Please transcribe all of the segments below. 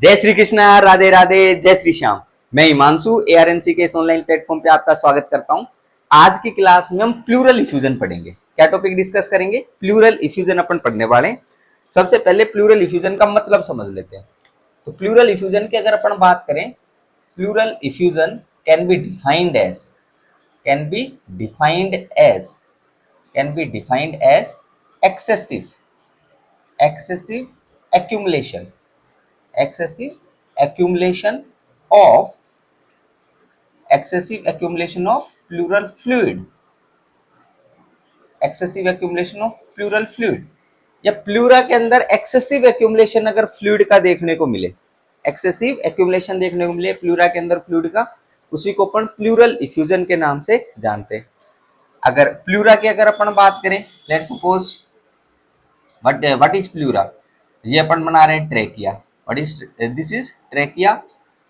जय श्री कृष्णा, राधे राधे, जय श्री श्याम। मैं हिमांशु एआरएनसी के इस ऑनलाइन प्लेटफॉर्म पे आपका स्वागत करता हूं। आज की क्लास में हम प्लूरल इफ्यूजन पढ़ेंगे। क्या टॉपिक डिस्कस करेंगे? प्लूरल इफ्यूजन अपन पढ़ने वाले हैं। सबसे पहले प्लूरल इफ्यूजन का मतलब समझ लेते हैं। तो प्लूरल इफ्यूजन की अगर अपन बात करें, pleural effusion can be defined as can be defined as can be defined as excessive excessive accumulation excessive accumulation of excessive accumulation of pleural fluid excessive accumulation of pleural fluid या pleura के अंदर excessive accumulation अगर fluid का देखने को मिले, excessive accumulation देखने को मिले प्लूरा के अंदर फ्लूइड का, उसी को अपन प्लूरल इफ्यूजन के नाम से जानते हैं। अगर प्लूरा की अगर अपन बात करें, let's suppose what is pleura, ये अपन बना रहे हैं trachea. What is this is trachea.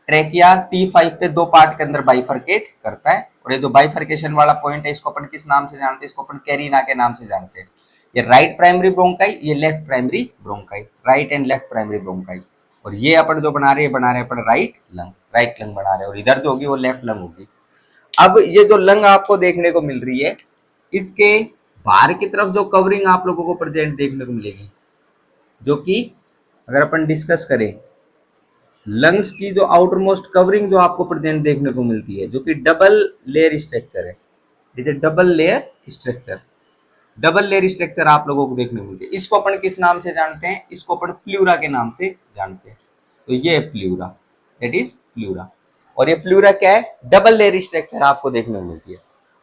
Trachea T5 पे दो पार्ट के अंदर बाइफरकेट करता है, और ये जो बाइफरकेशन वाला पॉइंट है इसको अपन किस नाम से जानते हैं? इसको अपन कैरिना के नाम से जानते हैं। ये राइट प्राइमरी ब्रोंकाई, ये left primary bronchi, right and left primary bronchi. और ये अपन जो बना रहे हैं अपन राइट लंग बना रहे हैं, और इधर जो होगी वो लेफ्ट लंग होगी। अब ये जो लंग आपको देखने को मिल रही है, इसके बाहर की तरफ जो कवरिंग आप लोगों को प्रेजेंट देखने को मिलेगी, जो कि अगर अपन डिस्कस करें लंग्स की जो आउटर मोस्ट कवरिंग जो आपको प्रेजेंट देखने को मिलती है, जो कि डबल लेयर स्ट्रक्चर है। It is double layer structure. Double layer structure आप लोगों को देखने को मिलती है। इसको अपन किस नाम से जानते हैं? इसको अपन प्लूरा के नाम से जानते हैं। तो ये है प्लूरा, दैट इज प्लूरा। और ये प्लूरा क्या है? डबल लेयर स्ट्रक्चर आपको देखने को मिलती है।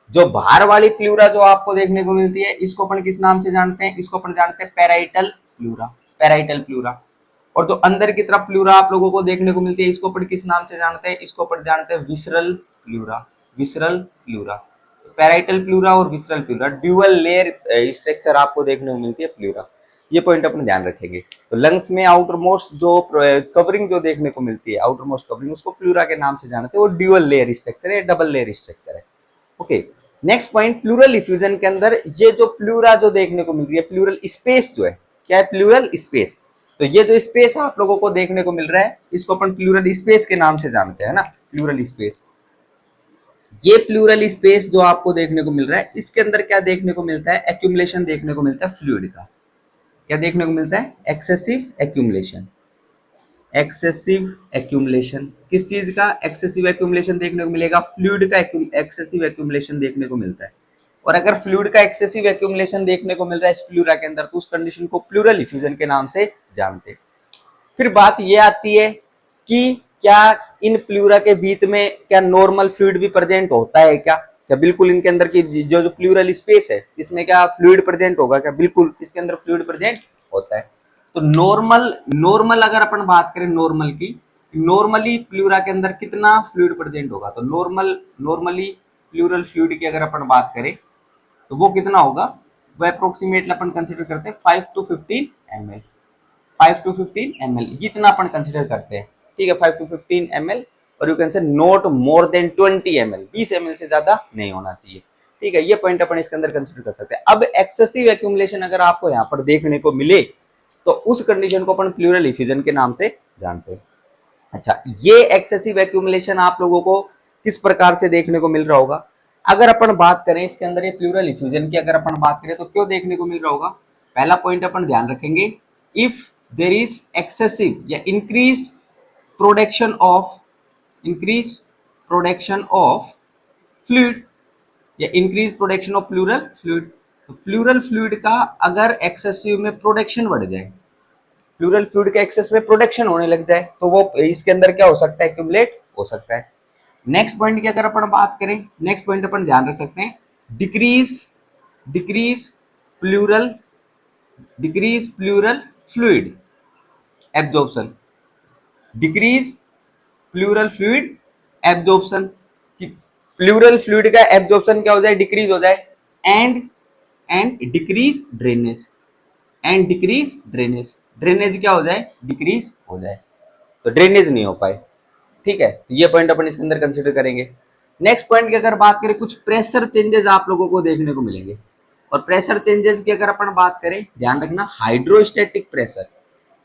जो बाहर वाली प्लूरा जो आपको देखने को मिलती है, इसको अपन किस नाम से जानते हैं? इसको अपन जानते हैं पैराइटल प्लूरा, पैराइटल प्लूरा। और जो अंदर की तरफ प्लूरा आप लोगों को देखने को मिलती है, इसको अपन किस नाम से जानते हैं? इसको अपन जानते हैं visceral pleura, visceral pleura. Parietal pleura और visceral pleura dual layer structure आपको देखने को मिलती है प्लूरा। ये पॉइंट अपन ध्यान रखेंगे। तो लंग्स में आउटर मोस्ट जो कवरिंग जो देखने को मिलती है, आउटर मोस्ट कवरिंग, उसको प्लूरा के नाम से जानते हैं। वो ड्यूअल लेयर स्ट्रक्चर है, डबल लेयर स्ट्रक्चर है। Okay, next point, pleural effusion के अंदर ये जो प्लूरा जो देखने को मिल रही है, प्लूरल स्पेस जो है, क्या है? Plural space. तो ये जो स्पेस आप लोगों को देखने को मिल रहा है, इसको अपन प्लूरल स्पेस के नाम से जानते हैं ना, प्लूरल स्पेस। ये प्लूरल स्पेस जो आपको देखने को मिल रहा है, इसके अंदर क्या देखने को मिलता है? एक्यूमुलेशन देखने को मिलता है फ्लूइड का। क्या देखने को मिलता है? Excessive accumulation. एक्सेसिव एक्यूमुलेशन किस चीज का? एक्सेसिव एक्यूमुलेशन देखने को मिलेगा, फ्लूइड का एक्सेसिव एक्यूमुलेशन देखने को मिलता है। और अगर फ्लूइड का एक्सेसिव एक्यूमुलेशन देखने को मिल रहा है इस प्लूरा के अंदर, तो उस कंडीशन को प्लूरल इफ्यूजन के नाम से जानते हैं। फिर बात ये आती है कि क्या इन प्लूरा के बीच में क्या नॉर्मल फ्लूइड भी प्रेजेंट होता है क्या? क्या बिल्कुल इनके अंदर की जो जो प्लूरल स्पेस है, इसमें क्या फ्लूइड प्रेजेंट होगा क्या? बिल्कुल इसके अंदर फ्लूइड प्रेजेंट होता है। तो नॉर्मल अगर अपन बात करें नॉर्मल की, नॉर्मली प्लूरा के अंदर कितना फ्लूइड प्रेजेंट होगा? तो नॉर्मली प्लूरल फ्लूइड की अगर अपन बात करें तो वो कितना होगा? वो अप्रोक्सीमेटली अपन कंसिडर करते हैं 5 to 15 ml, 5 to 15 ml जितना अपन कंसिडर करते हैं। ठीक है, 5 to 15 ml, और you can say not more than 20 ml, 20 ml से ज्यादा नहीं होना चाहिए। ठीक है, ये पॉइंट अपन इसके अंदर कंसिडर कर सकते हैं। अब एक्सेसिव एक्यूमुलेशन अगर आपको यहाँ पर देखने को मिले, तो उस कंडीशन को अपन प्लूरल इफ्यूजन के नाम से जानते हैं। अच्छा, ये एक्सेसिव एक्यूमुलेशन आप लोगों को किस प्रकार से देखने को मिल रहा होगा? अगर अपन बात करें इसके अंदर ये प्लूरल इफ्यूजन की अगर अपन बात करें तो क्यों देखने को मिल रहा होगा? पहला पॉइंट अपन ध्यान रखेंगे, इफ देर इज एक्सेसिव या इंक्रीज प्रोडक्शन ऑफ फ्लूइड या increase production of pleural fluid. तो प्लूरल फ्लूइड का अगर एक्सेसिव में प्रोडक्शन बढ़ जाए, प्लूरल फ्लूइड के एक्सेस में प्रोडक्शन होने लग जाए, तो वो इसके अंदर क्या हो सकता है? एक्यूमुलेट हो सकता है। नेक्स्ट पॉइंट की अगर अपन बात करें, नेक्स्ट पॉइंट अपन ध्यान रख सकते हैं, decrease pleural fluid absorption, decrease pleural fluid absorption. Pleural fluid का एब्जॉर्प्शन क्या हो जाए? डिक्रीज हो जाए। एंड डिक्रीज ड्रेनेज, ड्रेनेज क्या हो जाए? डिक्रीज हो जाए, तो ड्रेनेज नहीं हो पाए। ठीक है, तो ये पॉइंट अपन इसके अंदर कंसिडर करेंगे। नेक्स्ट पॉइंट की अगर बात करें, कुछ प्रेशर चेंजेस आप लोगों को देखने को मिलेंगे। और प्रेशर चेंजेस की अगर अपन बात करें, ध्यान रखना, हाइड्रोस्टैटिक प्रेशर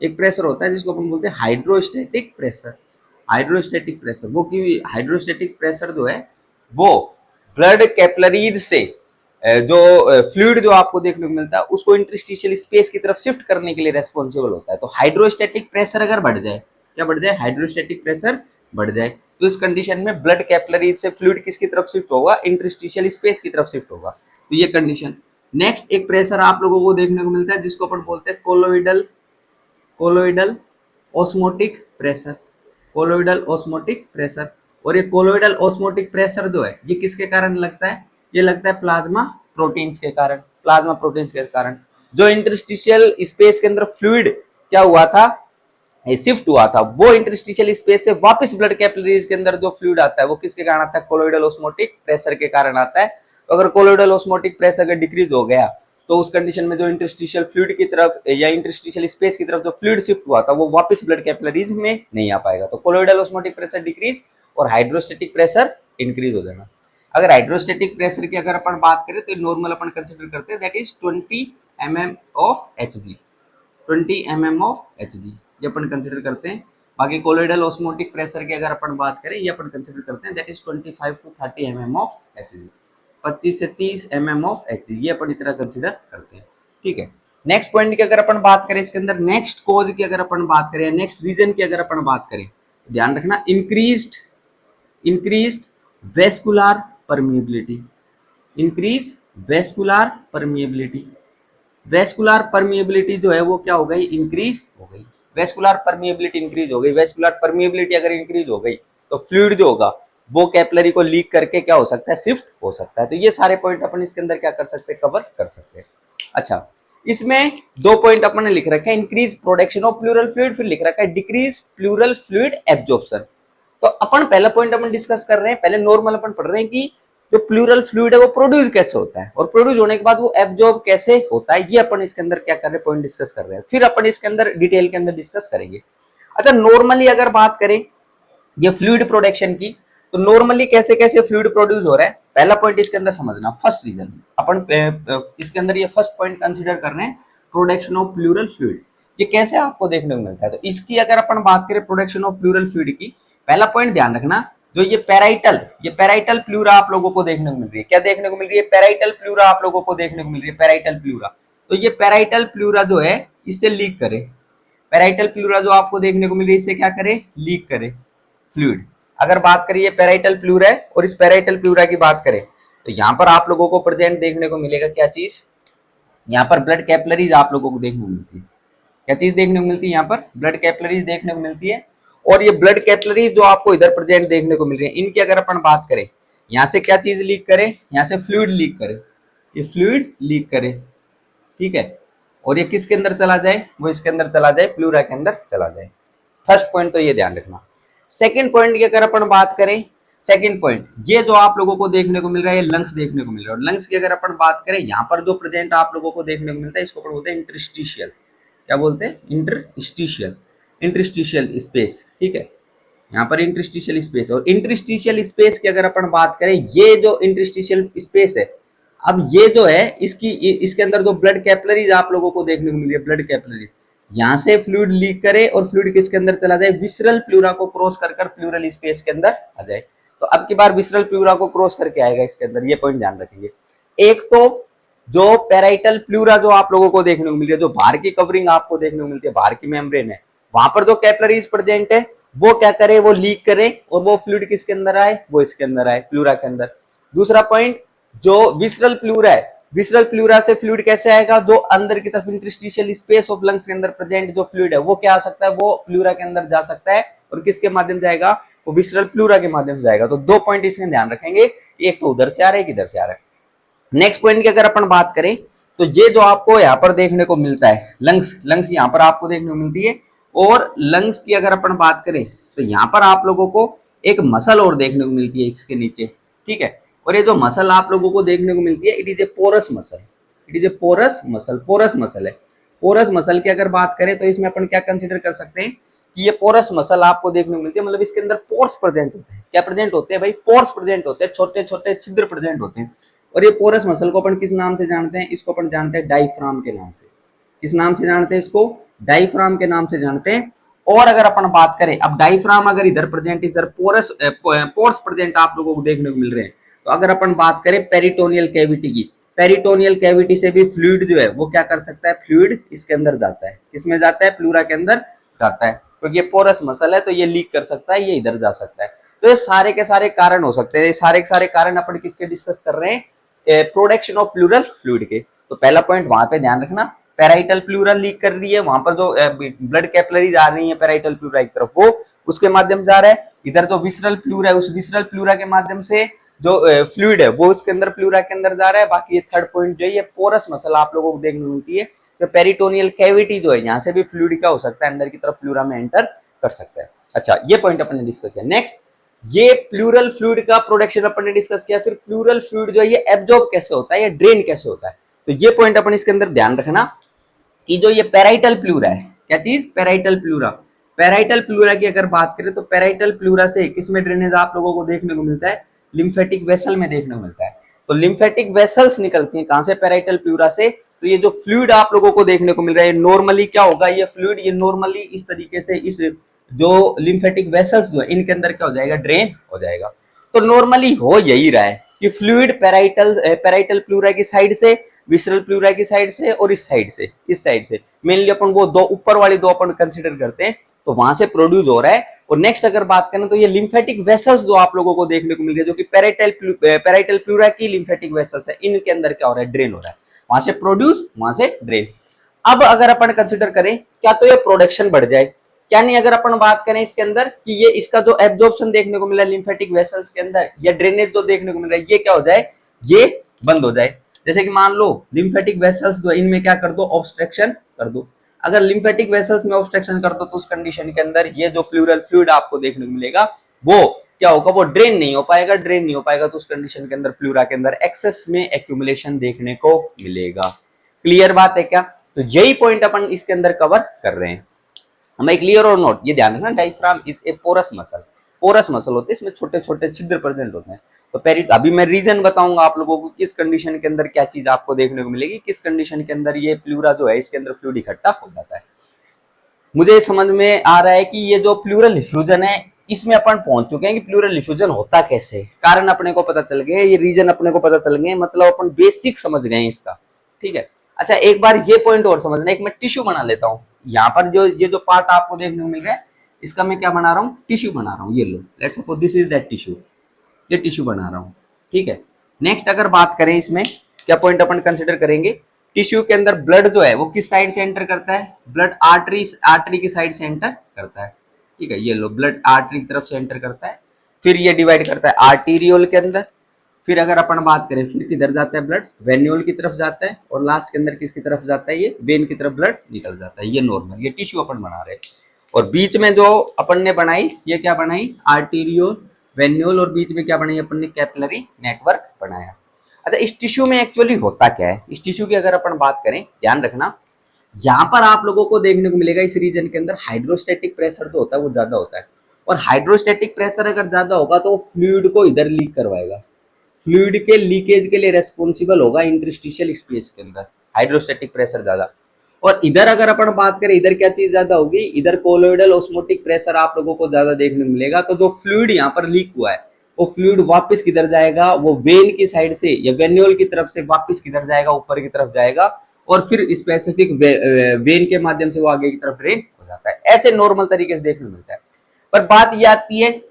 एक प्रेशर होता है जिसको अपन बोलते हैं हाइड्रोस्टैटिक प्रेशर। हाइड्रोस्टैटिक प्रेशर वो कि हाइड्रोस्टैटिक प्रेशर जो है वो ब्लड कैपिलरीज से जो फ्लूइड जो आपको देखने को मिलता है उसको इंटरस्टिशियल स्पेस की तरफ शिफ्ट करने के लिए रेस्पॉन्सिबल होता है। तो हाइड्रोस्टैटिक प्रेशर अगर बढ़ जाए, क्या बढ़ जाए, हाइड्रोस्टैटिक प्रेशर बढ़ जाए, तो इस कंडीशन में ब्लड कैपिलरीज से फ्लूइड किसकी तरफ शिफ्ट होगा, इंटरस्टिशियल स्पेस की तरफ शिफ्ट होगा। तो ये कंडीशन। नेक्स्ट एक प्रेशर आप लोगों को देखने को मिलता है जिसको अपन बोलते हैं colloidal osmotic pressure. Colloidal osmotic pressure. और ये कोलोइडल ऑस्मोटिक प्रेशर जो है ये किसके कारण लगता है, ये लगता है प्लाज्मा प्रोटीन्स के कारण। प्लाज्मा प्रोटीन्स के कारण जो इंटरस्टिशियल स्पेस के अंदर फ्लूइड क्या हुआ था, शिफ्ट हुआ था, वो इंटरस्टिशियल स्पेस से वापस ब्लड कैपिलरीज के अंदर जो फ्लूइड आता है वो किसके कारण आता है, कोलोइडल ऑस्मोटिक प्रेशर के कारण आता है। तो अगर कोलोइडल ऑस्मोटिक प्रेशर अगर डिक्रीज हो गया तो उस कंडीशन में जो इंटरस्टिशियल फ्लूइड की तरफ या इंटरस्टिशियल स्पेस की तरफ जो फ्लूइड शिफ्ट हुआ था वो वापस ब्लड कैपिलरीज में नहीं आ पाएगा। तो कोलोइडल ऑस्मोटिक प्रेशर डिक्रीज और हाइड्रोस्टैटिक प्रेशर इंक्रीज हो जाना। अगर हाइड्रोस्टैटिक प्रेशर की अगर अपन बात करें तो नॉर्मल अपन कंसिडर करते हैं that is 20 mm of Hg। 20 mm of Hg ये अपन कंसिडर करते हैं। बाकी कोलोइडल ऑस्मोटिक प्रेशर की अगर अपन बात करें ये अपन कंसिडर करते हैं that is 25 to 30 mm of Hg। 25 से 30 mm ऑफ Hg ये अपन इतना कंसिडर करते हैं। ठीक है, नेक्स्ट पॉइंट की अगर अपन बात करें इसके अंदर नेक्स्ट कॉज की अगर अपन बात करें, नेक्स्ट रीजन की अगर अपन बात करें, ध्यान रखना increased vascular permeability. Increase vascular permeability. Vascular permeability जो है वो क्या हो गई, इंक्रीज हो गई। वेस्कुलर परमिएबिलिटी इंक्रीज हो गई। वेस्कुलर परमिएबिलिटी अगर इंक्रीज हो गई तो फ्लूइड जो होगा वो कैपिलरी को लीक करके क्या हो सकता है, शिफ्ट हो सकता है। तो ये सारे पॉइंट अपन इसके अंदर क्या कर सकते हैं, कवर कर सकते हैं। अच्छा, इसमें दो पॉइंट अपन ने लिख रखा है, increase production of pleural fluid, फिर लिख रखा है डिक्रीज प्लूरल फ्लूइड एब्जॉर्प्शन। तो अपन पहला पॉइंट अपन डिस्कस कर रहे हैं, पहले नॉर्मल अपन पढ़ रहे हैं कि जो प्लूरल फ्लूइड है वो प्रोड्यूस कैसे होता है और प्रोड्यूस होने के बाद वो एब्जॉर्ब कैसे होता है, ये अपन इसके अंदर क्या कर रहे हैं, पॉइंट डिस्कस कर रहे हैं। फिर अपन इसके अंदर डिटेल के अंदर डिस्कस करेंगे। अच्छा, नॉर्मली अगर बात करें ये फ्लूइड प्रोडक्शन की, तो नॉर्मली कैसे कैसे फ्लूइड प्रोड्यूस हो रहा है, पहला पॉइंट इसके अंदर समझना। फर्स्ट रीजन अपन इसके अंदर ये फर्स्ट पॉइंट कंसीडर कर रहे हैं, प्रोडक्शन ऑफ प्लूरल फ्लूइड। ये कैसे आपको देखने को मिलता है, तो इसकी अगर अपन बात करें प्रोडक्शन ऑफ प्लूरल फ्लूइड की, पहला पॉइंट ध्यान रखना, जो ये पैराइटल प्लूरा आप लोगों को देखने को मिल रही है, क्या देखने को मिल रही है, पैराइटल प्लूरा आप लोगों को देखने को मिल रही है, पैराइटल प्लूरा। तो ये पैराइटल प्लूरा जो है इससे लीक करे, पैराइटल प्लूरा जो आपको देखने को मिल रही है इससे क्या करे, लीक करे फ्लूइड। अगर बात करिए पैराइटल प्लूरा है और इस पैराइटल प्लूरा की बात करें तो यहाँ पर आप लोगों को प्रेजेंट देखने को मिलेगा क्या चीज, यहाँ पर ब्लड कैपिलरीज आप लोगों को देखने को मिलती है। क्या चीज देखने को मिलती है, यहाँ पर ब्लड कैपिलरीज देखने को मिलती है। और ये ब्लड कैपिलरीज जो आपको इधर प्रेजेंट देखने को मिल रही है, इनकी अगर अपन बात करें, यहाँ से क्या चीज लीक करे, यहाँ से फ्लूइड लीक करे, ये फ्लूइड लीक करे, ठीक है। और ये किसके अंदर चला जाए, वो इसके अंदर चला जाए, प्लूरा के अंदर चला जाए। फर्स्ट पॉइंट तो ये ध्यान रखना। सेकंड पॉइंट की अगर अपन बात करें, सेकंड पॉइंट ये जो आप लोगों को देखने को मिल रहा है लंग्स देखने को मिल रहा है। और लंग्स की अगर अपन बात करें, यहाँ पर जो प्रेजेंट आप लोगों को देखने को मिलता है इसको अपन बोलते हैं इंटरस्टिशियल। क्या बोलते हैं, इंटरस्टिशियल स्पेस, ठीक है। यहाँ पर इंटरस्टिशियल स्पेस, और इंटरस्टिशियल स्पेस की अगर अपन बात करें, ये जो इंटरस्टिशियल स्पेस है, अब ये जो है इसके अंदर जो ब्लड कैपिलरीज आप लोगों को देखने को मिल रही है, ब्लड कैपिलरीज, यहाँ से फ्लूइड लीक करे और फ्लूइड किसके अंदर चला जाए, विसरल प्लूरा को क्रॉस कर प्लूरल स्पेस के अंदर आ जाए। तो अब की बार विसरल प्लूरा को क्रॉस करके आएगा इसके अंदर, ये पॉइंट ध्यान रखेंगे। एक तो जो पैराइटल प्लूरा जो आप लोगों को देखने को मिल रही है, जो बाहर की कवरिंग आपको देखने को मिलती है, बाहर की मेम्ब्रेन है, वहां पर जो कैपिलरीज प्रेजेंट है वो क्या करे, वो लीक करे और वो फ्लूइड किसके अंदर आए, वो इसके अंदर आए, प्लूरा के अंदर। दूसरा पॉइंट, जो विसरल प्लूरा है, विसरल प्लूरा से फ्लूइड कैसे आएगा, जो अंदर की तरफ इंटरस्टिशियल स्पेस ऑफ लंग्स के अंदर प्रेजेंट जो फ्लूइड है वो क्या आ सकता है, वो प्लूरा के अंदर जा सकता है। और किसके माध्यम जाएगा, वो विसरल प्लूरा के माध्यम से जाएगा। तो दो पॉइंट इसमें ध्यान रखेंगे, एक तो उधर से आ रहा है, किधर से आ रहा है। नेक्स्ट पॉइंट की अगर अपन बात करें तो ये जो आपको यहाँ पर देखने को मिलता है, लंग्स यहाँ पर आपको देखने को मिलती है। और लंग्स की अगर अपन बात करें तो यहाँ पर आप लोगों को एक मसल और देखने को मिलती है इसके नीचे, ठीक है। और ये जो मसल आप लोगों को देखने को मिलती है, it is a porous muscle, it is a porous muscle है। पोरस मसल की अगर बात करें तो इसमें अपन क्या कंसिडर कर सकते हैं कि ये पोरस मसल आपको देखने को मिलती है, मतलब इसके अंदर पोर्स प्रेजेंट होते हैं। क्या प्रेजेंट होते हैं भाई, पोर्स प्रेजेंट होते हैं, छोटे छोटे छिद्र प्रेजेंट होते हैं। और ये पोरस मसल को अपन किस नाम से जानते हैं, इसको अपन जानते हैं डायफ्राम के नाम से। किस नाम से जानते हैं इसको? डायफ्राम के नाम से जानते हैं। और अगर अपन बात करें, अब डायफ्राम अगर इधर प्रेजेंट, इधर पोर्स प्रेजेंट आप लोगों को देखने को मिल रहे हैं। तो अगर अपन बात करें पेरिटोनियल कैविटी की, पेरिटोनियल कैविटी से भी फ्लूइड जो है वो क्या कर सकता है, फ्लूइड इसके अंदर जाता है। किसमें जाता है? प्लूरा के अंदर जाता है, क्योंकि ये पोरस मसल है तो ये लीक कर सकता है, ये इधर जा सकता है। तो ये सारे के सारे कारण हो सकते हैं। ये सारे के सारे कारण अपन किसके डिस्कस कर रहे हैं? प्रोडक्शन ऑफ प्लूरल फ्लूइड के। तो पहला पॉइंट वहां पे ध्यान रखना, पेराइटल प्लूरा लीक कर रही है, वहां पर जो ब्लड कैपिलरीज आ रही है पेराइटल प्लूरा की तरफ, वो उसके माध्यम जा रहा है। इधर जो विसरल प्लूरा है, उस विसरल प्लूरा के माध्यम से जो फ्लूइड है वो उसके अंदर प्लूरा के अंदर जा रहा है। बाकी ये थर्ड पॉइंट जो है, ये पोरस मसल आप लोगों को देखने को मिलती है। तो पेरिटोनियल कैविटी जो है, यहाँ से भी फ्लूइड का हो सकता है, अंदर की तरफ प्लूरा में एंटर कर सकता है। अच्छा, ये पॉइंट अपन ने डिस्कस किया। नेक्स्ट, ये प्लूरल फ्लूइड का प्रोडक्शन अपन ने डिस्कस किया। फिर प्लूरल फ्लूइड जो है ये एब्जॉर्ब कैसे होता है, या ड्रेन कैसे होता है। तो ये पॉइंट अपन इसके अंदर ध्यान रखना कि जो ये पेराइटल प्लूरा है, क्या चीज? Parietal pleura. पेराइटल प्लूरा की अगर बात करें तो पेराइटल प्लूरा से किसमें ड्रेनेज आप लोगों को देखने को मिलता है? लिम्फेटिक वेसल में देखने को मिलता है। तो लिम्फेटिक वेसल्स निकलती हैं कहां से? पेराइटल प्लूरा से। तो ये जो फ्लूइड आप लोगों को देखने को मिल रहा है, नॉर्मली क्या होगा, ये फ्लूइड ये नॉर्मली इस तरीके से इस जो लिम्फेटिक वेसल्स जो है इनके अंदर क्या हो जाएगा? ड्रेन हो जाएगा। तो नॉर्मली हो यही रहा है कि फ्लूइड पेराइटल प्लूरा की साइड से, विसरल प्लूरा की साइड से और इस साइड से मेनली अपन वो दो ऊपर वाली दो अपन कंसीडर करते हैं, तो वहां से प्रोड्यूस हो रहा है। और नेक्स्ट अगर बात करें तो ये लिम्फेटिक वेसल्स जो आप लोगों को देखने को मिल रही है, जो कि पेराइटल प्लूरा की लिम्फेटिक वेसल्स है, इनके अंदर क्या हो रहा है? ड्रेन हो रहा है। वहां से प्रोड्यूस, वहां से ड्रेन। अब अगर अपन कंसिडर करें, क्या तो ये प्रोडक्शन बढ़ जाए, क्या नहीं? अगर अपन बात करें इसके अंदर कि ये इसका जो एब्जॉर्प्शन देखने को मिला लिम्फेटिक वेसल्स के अंदर, या ड्रेनेज जो देखने को मिल रहा है, ये क्या हो जाए? ये बंद हो जाए। जैसे कि मान लो लिम्फेटिक वेसल्स जो इनमें क्या कर दो? ऑब्स्ट्रक्शन कर दो। अगर लिम्फेटिक वेसल्स में ऑब्स्ट्रक्शन कर दो तो उस कंडीशन के अंदर ये जो प्लूरल फ्लूइड आपको देखने को मिलेगा वो क्या होगा? वो ड्रेन नहीं हो पाएगा। ड्रेन नहीं हो पाएगा तो उस कंडीशन के अंदर प्लूरा के अंदर एक्सेस में एक्यूमुलेशन देखने को मिलेगा। क्लियर बात है क्या? तो यही पॉइंट अपन इसके अंदर कवर कर रहे हैं। हमें क्लियर और नोट, ये ध्यान रखना, diaphragm is a porous muscle. Porous muscle होते हैं, इसमें छोटे छोटे छिद्र प्रेजेंट होते हैं। तो अभी मैं रीजन बताऊंगा आप लोगों को किस कंडीशन के अंदर क्या चीज आपको देखने को मिलेगी, किस कंडीशन के अंदर ये प्लूरा जो है इसके अंदर फ्लूइड इकट्ठा हो जाता है। मुझे समझ में आ रहा है कि ये जो प्लूरल डिफ्यूजन है इसमें अपन पहुंच चुके हैं कि प्लूरल डिफ्यूजन होता कैसे, कारण अपने को पता चल गए, ये रीजन अपने को पता चल गए, मतलब अपन बेसिक समझ गए इसका। ठीक है। अच्छा, एक बार ये पॉइंट और समझना, एक मैं टिश्यू बना लेता हूँ। यहाँ पर जो ये जो पार्ट आपको देखने को मिल रहा है, इसका मैं क्या बना रहा हूँ? टिश्यू बना रहा हूँ। ये लो, let's suppose this is that tissue, ये टिश्यू बना रहा हूँ। ठीक है। नेक्स्ट अगर बात करें इसमें क्या पॉइंट अपन कंसिडर करेंगे, टिश्यू के अंदर ब्लड जो है वो किस साइड से एंटर करता है? ब्लड आर्टरी की साइड से एंटर करता है। ठीक है, ये लो, ब्लड आर्टरी की तरफ से एंटर करता है, फिर ये डिवाइड करता है आर्टीरियोल के अंदर। फिर अगर अपन बात करें फिर किधर जाता है? ब्लड वेन्यूल की तरफ जाता है, और लास्ट के अंदर किसकी तरफ जाता है? ये वेन की तरफ ब्लड निकल जाता है। ये नॉर्मल, ये टिश्यू अपन बना रहे हैं। और बीच में जो अपन ने बनाई, ये क्या बनाई? आर्टीरियोल, वेन्यूल, और बीच में क्या बनाई अपन ने? कैपिलरी नेटवर्क बनाया। अच्छा, इस टिश्यू में एक्चुअली होता क्या है? इस टिश्यू की अगर अपन बात करें, ध्यान रखना, यहाँ पर आप लोगों को देखने को मिलेगा इस रीजन के अंदर हाइड्रोस्टेटिक प्रेशर जो होता है वो ज्यादा होता है। और हाइड्रोस्टेटिक प्रेशर अगर ज्यादा होगा तो फ्लूइड को इधर लीक करवाएगा। फ्लूइड के लीकेज के लिए रेस्पॉन्सिबल होगा इंटरस्टिशियल स्पेस के अंदर हाइड्रोस्टेटिक प्रेशर ज्यादा। और इधर अगर अपन बात करें, इधर क्या चीज ज्यादा होगी? इधर कोलोइडल ऑस्मोटिक प्रेशर आप लोगों को ज्यादा देखने को मिलेगा। तो जो फ्लूइड यहाँ पर लीक हुआ है वो फ्लूइड वापस किधर जाएगा? वो वेन की साइड से या वेन्यूल की तरफ से वापस किधर जाएगा? ऊपर की तरफ जाएगा, और फिर स्पेसिफिक वेन के माध्यम से वो आगे की तरफ ड्रेन हो जाता है। ऐसे नॉर्मल तरीके से देखने को मिलता है। पर बात ये आती है,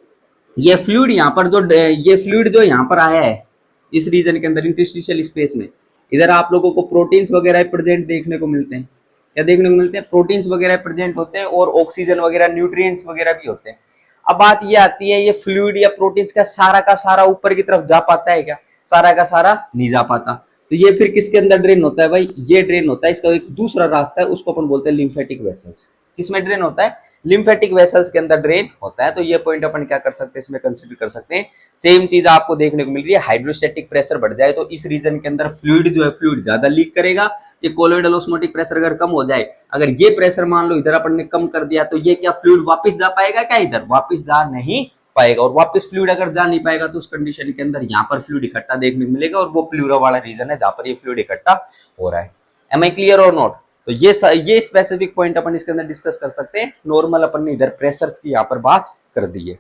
ये फ्लूइड यहाँ पर ये फ्लूइड जो यहाँ पर आया है इस रीजन के अंदर इंटरस्टिशियल स्पेस में, इधर आप लोगों को प्रोटीन्स वगैरह प्रेजेंट देखने को मिलते हैं। क्या देखने को मिलते हैं? प्रोटीन्स वगैरह प्रेजेंट होते हैं, और ऑक्सीजन वगैरह, न्यूट्रिएंट्स वगैरह भी होते हैं। अब बात ये आती है, ये फ्लूइड या प्रोटीन्स का सारा ऊपर की तरफ जा पाता है क्या? सारा का सारा नहीं जा पाता। तो ये फिर किसके अंदर ड्रेन होता है भाई? ये ड्रेन होता है, इसका एक दूसरा रास्ता है, उसको अपन बोलते हैं लिम्फेटिक वेसल्स। किसमें ड्रेन होता है? लिम्फेटिक वेसल्स के अंदर ड्रेन होता है। तो ये पॉइंट अपन क्या कर सकते हैं, इसमें कंसिडर कर सकते हैं। सेम चीज आपको देखने को मिल रही है, हाइड्रोस्टेटिक प्रेशर बढ़ जाए तो इस रीजन के अंदर फ्लूइड जो है फ्लूइड ज्यादा लीक करेगा। ये कोलोइडल ऑस्मोटिक प्रेशर अगर कम हो जाए, अगर ये प्रेशर मान लो इधर अपन ने कम कर दिया, तो ये क्या फ्लूइड वापस जा पाएगा क्या? इधर वापस जा नहीं पाएगा। और वापस फ्लूइड अगर जा नहीं पाएगा तो उस कंडीशन के अंदर यहाँ पर फ्लूइड इकट्ठा देखने को मिलेगा, और वो प्लूरा वाला रीजन है जहां पर ये फ्लूइड इकट्ठा हो रहा है। एम आई क्लियर और नॉट? तो ये स्पेसिफिक पॉइंट अपन इसके अंदर डिस्कस कर सकते हैं। नॉर्मल अपन ने इधर प्रेशर्स की यहाँ पर बात कर दी है।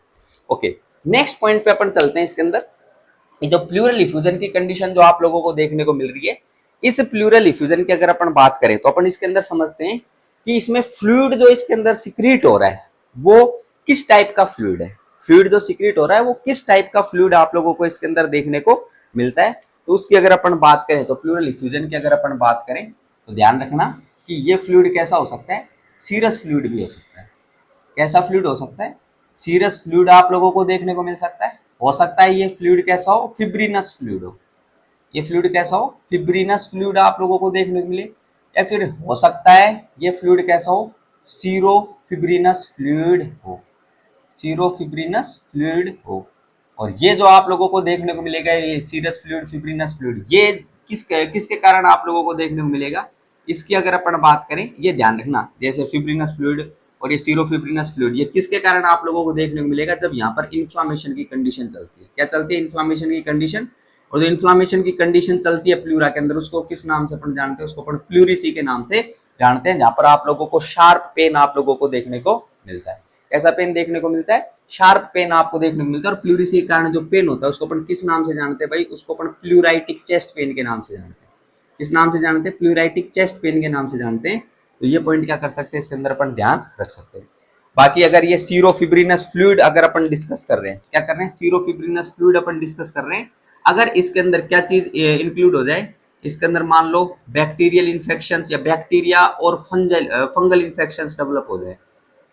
ओके, नेक्स्ट पॉइंट पे अपन चलते हैं। इसके अंदर ये जो प्लूरल इफ्यूजन की कंडीशन जो आप लोगों को देखने को मिल रही है, इस प्लूरल इफ्यूजन की अगर अपन बात करें तो अपन इसके अंदर समझते हैं कि इसमें फ्लूइड जो इसके अंदर सिक्रीट हो रहा है वो किस टाइप का फ्लूइड है। फ्लूइड जो सिक्रीट हो रहा है वो किस टाइप का फ्लूइड आप लोगों को इसके अंदर देखने को मिलता है। तो उसकी अगर अपन बात करें तो प्लूरल इफ्यूजन की अगर अपन बात करें तो ध्यान रखना कि ये फ्लूइड कैसा हो सकता है, सीरस फ्लूइड भी हो सकता है। कैसा फ्लूइड हो सकता है, सीरस फ्लूइड आप लोगों को देखने को मिल सकता है। हो सकता है ये फ्लूइड कैसा हो, फिब्रिनस फ्लूइड हो। ये फ्लूइड कैसा हो, फिब्रिनस फ्लूइड आप लोगों को देखने को मिले। या फिर हो सकता है ये फ्लूइड कैसा हो, सीरो फिब्रिनस फ्लूइड हो। सीरो फिब्रिनस फ्लूइड हो। और ये जो आप लोगों को देखने को मिलेगा ये सीरस फ्लूइड, फिब्रिनस फ्लूइड, ये किसके कारण आप लोगों को देखने को मिलेगा, इसकी अगर अपन बात करें ये ध्यान रखना। जैसे फिब्रिनस फ्लूइड और ये सीरो फिब्रिनस फ्लूइड, ये किसके कारण आप लोगों को देखने को मिलेगा, जब यहाँ पर इन्फ्लामेशन की कंडीशन चलती है। क्या चलती है, इन्फ्लामेशन की कंडीशन। और जो इन्फ्लामेशन की कंडीशन चलती है प्लूरा के अंदर, उसको किस नाम से अपन जानते हैं, उसको अपन प्लूरिसी के नाम से जानते हैं। जहां पर आप लोगों को शार्प पेन आप लोगों को देखने को मिलता है। कैसा पेन देखने को मिलता है, शार्प पेन आपको देखने को मिलता है। और प्लूरिसी के कारण जो पेन होता है उसको अपन किस नाम से जानते हैं भाई, उसको अपन प्लूराइटिक चेस्ट पेन के नाम से जानते हैं। किस नाम से जानते हैं, प्लूराइटिक चेस्ट पेन के नाम से जानते हैं। तो ये पॉइंट क्या कर सकते हैं, इसके अंदर अपन ध्यान रख सकते हैं। बाकी अगर ये सीरोफिब्रिनस फ्लूइड अगर अपन डिस्कस कर रहे हैं, क्या कर रहे हैं, सीरोफिब्रिनस फ्लूइड अपन डिस्कस कर रहे हैं। अगर इसके अंदर क्या चीज इंक्लूड हो जाए, इसके अंदर मान लो बैक्टीरियल इन्फेक्शंस या बैक्टीरिया और फंगल इन्फेक्शंस डेवलप हो जाए,